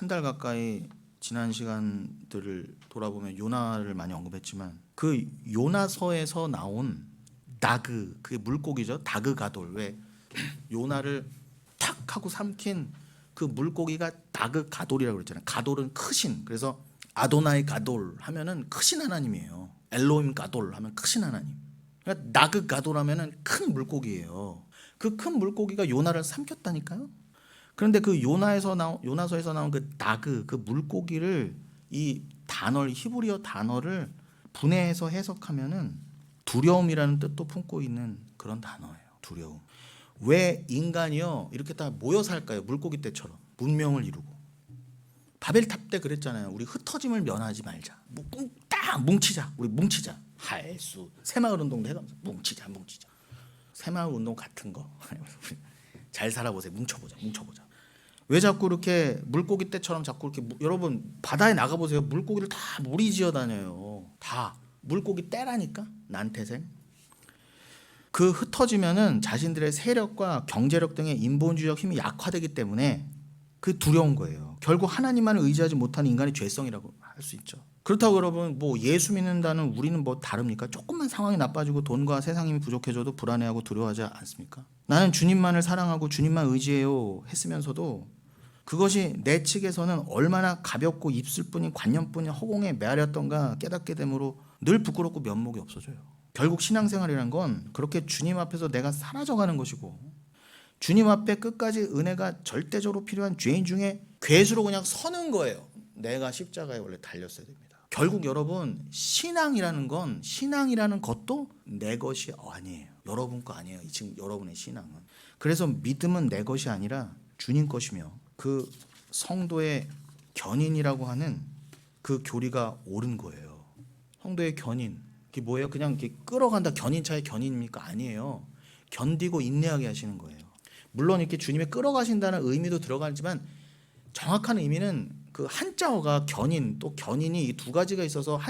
달 가까이 지난 시간들을 돌아보면 요나를 많이 언급했지만 그 요나서에서 나온 다그, 그게 물고기죠. 다그 가돌. 왜 요나를 탁 하고 삼킨 그 물고기가 다그 가돌이라고 그랬잖아요. 가돌은 크신. 그래서 아도나이 가돌 하면은 크신 하나님이에요. 엘로임 가돌 하면 크신 하나님. 그러니까 다그 가돌 하면은 큰 물고기예요. 그 큰 물고기가 요나를 삼켰다니까요. 그런데 그 요나서에서 나온 그 다그, 그 물고기를 이 단어를 히브리어 단어를 분해해서 해석하면은 두려움이라는 뜻도 품고 있는 그런 단어예요. 두려움. 왜 인간이요 이렇게 다 모여 살까요? 물고기 떼처럼 문명을 이루고. 바벨탑 때 그랬잖아요. 우리 흩어짐을 면하지 말자. 딱 뭉치자. 우리 뭉치자. 할수 새마을 운동도 해가면서 뭉치자. 새마을 운동 같은 거. 잘 살아보세요. 뭉쳐보자. 왜 자꾸 이렇게 물고기 떼처럼 자꾸 이렇게 여러분 바다에 나가 보세요. 물고기를 다 무리지어 다녀요. 다 물고기 떼라니까. 난태생. 그 흩어지면은 자신들의 세력과 경제력 등의 인본주의적 힘이 약화되기 때문에 그 두려운 거예요. 결국 하나님만을 의지하지 못하는 인간의 죄성이라고 할 수 있죠. 그렇다고 여러분 뭐 예수 믿는다는 우리는 뭐 다릅니까? 조금만 상황이 나빠지고 돈과 세상 힘이 부족해져도 불안해하고 두려워하지 않습니까? 나는 주님만을 사랑하고 주님만 의지해요 했으면서도 그것이 내 측에서는 얼마나 가볍고 입술뿐인 관념뿐인 허공에 메아렸던가 깨닫게 되므로 늘 부끄럽고 면목이 없어져요. 결국 신앙생활이란 건 그렇게 주님 앞에서 내가 사라져가는 것이고 주님 앞에 끝까지 은혜가 절대적으로 필요한 죄인 중에 괴수로 그냥 서는 거예요. 내가 십자가에 원래 달렸어야 됩니다. 결국 여러분 신앙이라는 것도 내 것이 아니에요. 여러분 거 아니에요. 지금 여러분의 신앙은. 그래서 믿음은 내 것이 아니라 주님 것이며 그 성도의 견인이라고 하는 그 교리가 옳은 거예요. 성도의 견인. 그게 뭐예요? 그냥 이렇게 끌어간다 견인차의 견인입니까? 아니에요. 견디고 인내하게 하시는 거예요. 물론 이렇게 주님의 끌어가신다는 의미도 들어가지만 정확한 의미는 그 한자어가 견인 또 견인이 이 두 가지가 있어서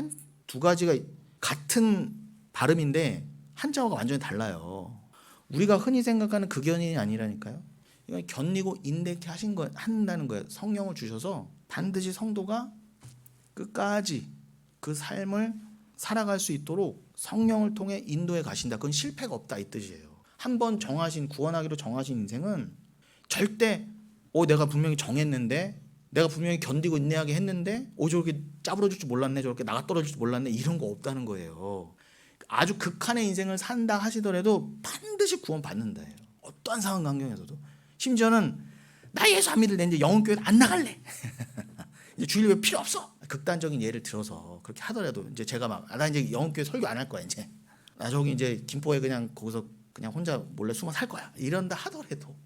두 가지가 같은 발음인데 한자어가 완전히 달라요. 우리가 흔히 생각하는 그 견인이 아니라니까요. 이건 견디고 인내케 한다는 거예요. 성령을 주셔서 반드시 성도가 끝까지 그 삶을 살아갈 수 있도록 성령을 통해 인도해 가신다. 그건 실패가 없다 이 뜻이에요. 한번 구원하기로 정하신 인생은 절대 내가 분명히 정했는데 내가 분명히 견디고 인내하게 했는데 저렇게 짜부러질 줄 몰랐네 저렇게 나가 떨어질 줄 몰랐네 이런 거 없다는 거예요. 아주 극한의 인생을 산다 하시더라도 반드시 구원 받는다 해요. 어떠한 상황 환경에서도. 심지어는 나 예수 안 믿을래 이제 영혼교회 안 나갈래 이제 주일예배 필요 없어. 극단적인 예를 들어서 그렇게 하더라도 이제 제가 나 이제 영혼교회 설교 안 할 거야 이제 나 저기 이제 김포에 그냥 거기서 그냥 혼자 몰래 숨어 살 거야 이런다 하더라도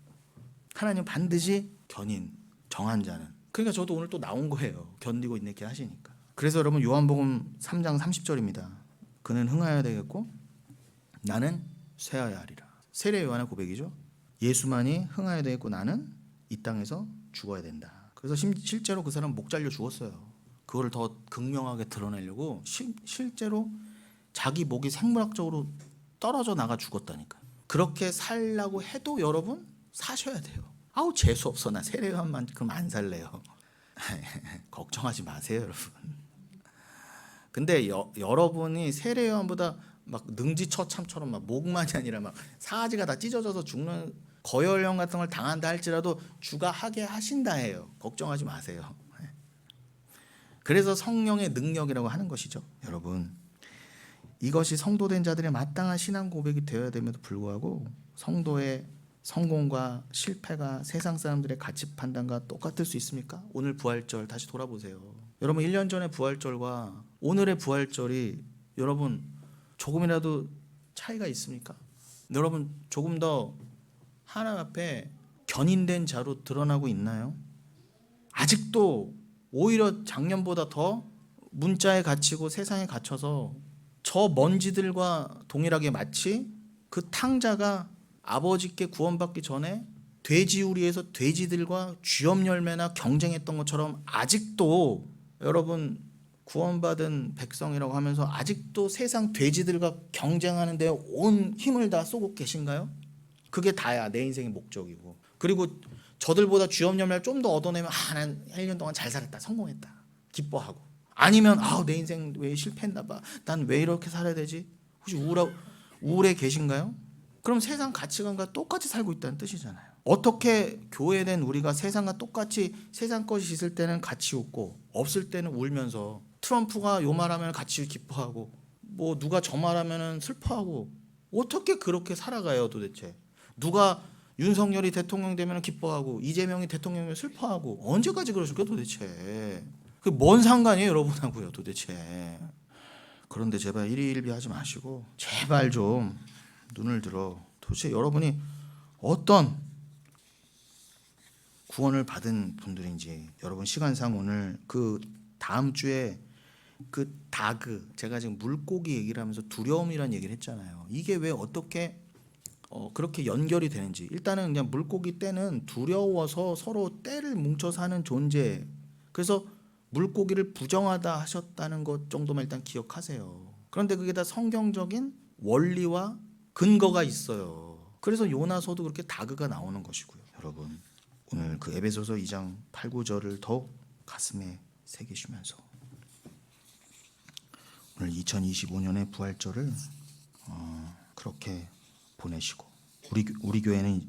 하나님 반드시 견인 정한 자는. 그러니까 저도 오늘 또 나온 거예요. 견디고 인내케 하시니까. 그래서 여러분 요한복음 3장 30절입니다. 그는 흥하여야 되겠고 나는 쇠하여야 하리라. 세례 요한의 고백이죠. 예수만이 흥하여야 되겠고 나는 이 땅에서 죽어야 된다. 그래서 실제로 그 사람은 목 잘려 죽었어요. 그거를 더 극명하게 드러내려고 실제로 자기 목이 생물학적으로 떨어져 나가 죽었다니까. 그렇게 살라고 해도 여러분 사셔야 돼요. 재수 없어 나 세례 요한만큼 안 살래요. 걱정하지 마세요 여러분. 근데 여러분이 세례 요한보다 막 능지처참처럼 막 목만이 아니라 막 사지가 다 찢어져서 죽는 거열령 같은 걸 당한다 할지라도 주가 하게 하신다 해요. 걱정하지 마세요. 그래서 성령의 능력이라고 하는 것이죠. 여러분, 이것이 성도된 자들의 마땅한 신앙 고백이 되어야 됨에도 불구하고 성도의 성공과 실패가 세상 사람들의 가치 판단과 똑같을 수 있습니까? 오늘 부활절 다시 돌아보세요. 여러분, 1년 전의 부활절과 오늘의 부활절이 여러분 조금이라도 차이가 있습니까? 여러분, 조금 더 하나님 앞에 견인된 자로 드러나고 있나요? 아직도 오히려 작년보다 더 문자에 갇히고 세상에 갇혀서 저 먼지들과 동일하게 마치 그 탕자가 아버지께 구원받기 전에 돼지우리에서 돼지들과 쥐업 열매나 경쟁했던 것처럼 아직도 여러분 구원받은 백성이라고 하면서 아직도 세상 돼지들과 경쟁하는 데 온 힘을 다 쏟고 계신가요? 그게 다야 내 인생의 목적이고, 그리고 저들보다 쥐업 열매를 좀 더 얻어내면 난 1년 동안 잘 살았다, 성공했다 기뻐하고, 아니면 내 인생 왜 실패했나 봐, 난 왜 이렇게 살아야 되지, 혹시 우울해 계신가요? 그럼 세상 가치관과 똑같이 살고 있다는 뜻이잖아요. 어떻게 교회된 우리가 세상과 똑같이 세상 것이 있을 때는 같이 웃고 없을 때는 울면서, 트럼프가 요 말하면 같이 기뻐하고 뭐 누가 저 말하면 슬퍼하고, 어떻게 그렇게 살아가요 도대체? 누가 윤석열이 대통령 되면 기뻐하고 이재명이 대통령 되면 슬퍼하고, 언제까지 그러실까 도대체? 그 뭔 상관이에요 여러분하고요 도대체? 그런데 제발 일희일비하지 마시고 제발 좀 눈을 들어 도대체 여러분이 어떤 구원을 받은 분들인지. 여러분 시간상 오늘 그 다음 주에 그 다그, 제가 지금 물고기 얘기를 하면서 두려움이라는 얘기를 했잖아요. 이게 왜 어떻게 그렇게 연결이 되는지. 일단은 그냥 물고기 떼는 두려워서 서로 떼를 뭉쳐서 하는 존재, 그래서 물고기를 부정하다 하셨다는 것 정도만 일단 기억하세요. 그런데 그게 다 성경적인 원리와 근거가 있어요. 그래서 요나서도 그렇게 다그가 나오는 것이고요. 여러분 오늘 그 에베소서 2장 8, 9절을 더욱 가슴에 새기시면서 오늘 2025년의 부활절을 그렇게 보내시고, 우리 교회는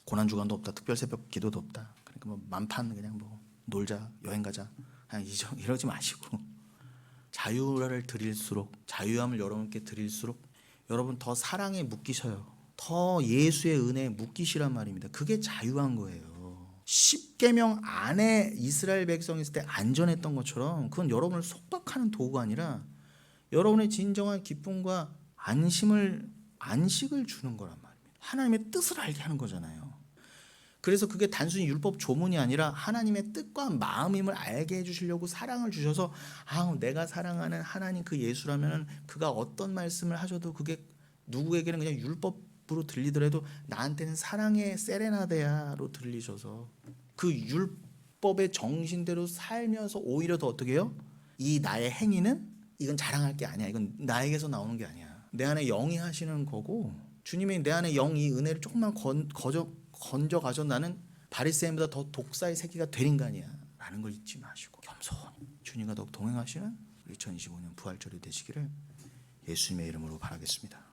고난 주간도 없다, 특별 새벽 기도도 없다, 그러니까 뭐 만판 그냥 뭐 놀자, 여행 가자, 그냥 이러지 마시고 자유를 드릴수록, 자유함을 여러분께 드릴수록 여러분 더 사랑에 묶이셔요. 더 예수의 은혜에 묶이시란 말입니다. 그게 자유한 거예요. 10계명 안에 이스라엘 백성이 있을 때 안전했던 것처럼 그건 여러분을 속박하는 도구가 아니라 여러분의 진정한 기쁨과 안식을 주는 거란 말입니다. 하나님의 뜻을 알게 하는 거잖아요. 그래서 그게 단순히 율법 조문이 아니라 하나님의 뜻과 마음임을 알게 해주시려고 사랑을 주셔서, 내가 사랑하는 하나님 그 예수라면 그가 어떤 말씀을 하셔도 그게 누구에게는 그냥 율법으로 들리더라도 나한테는 사랑의 세레나데야로 들리셔서 그 율법의 정신대로 살면서 오히려 더 어떻게 해요? 이 나의 행위는 이건 자랑할 게 아니야, 이건 나에게서 나오는 게 아니야, 내 안에 영이 하시는 거고, 주님이 내 안에 영, 이 은혜를 조금만 건져 가져 나는 바리새인보다 더 독사의 새끼가 될 인간이야 라는 걸 잊지 마시고 겸손히 주님과 더욱 동행하시는 2025년 부활절이 되시기를 예수님의 이름으로 바라겠습니다.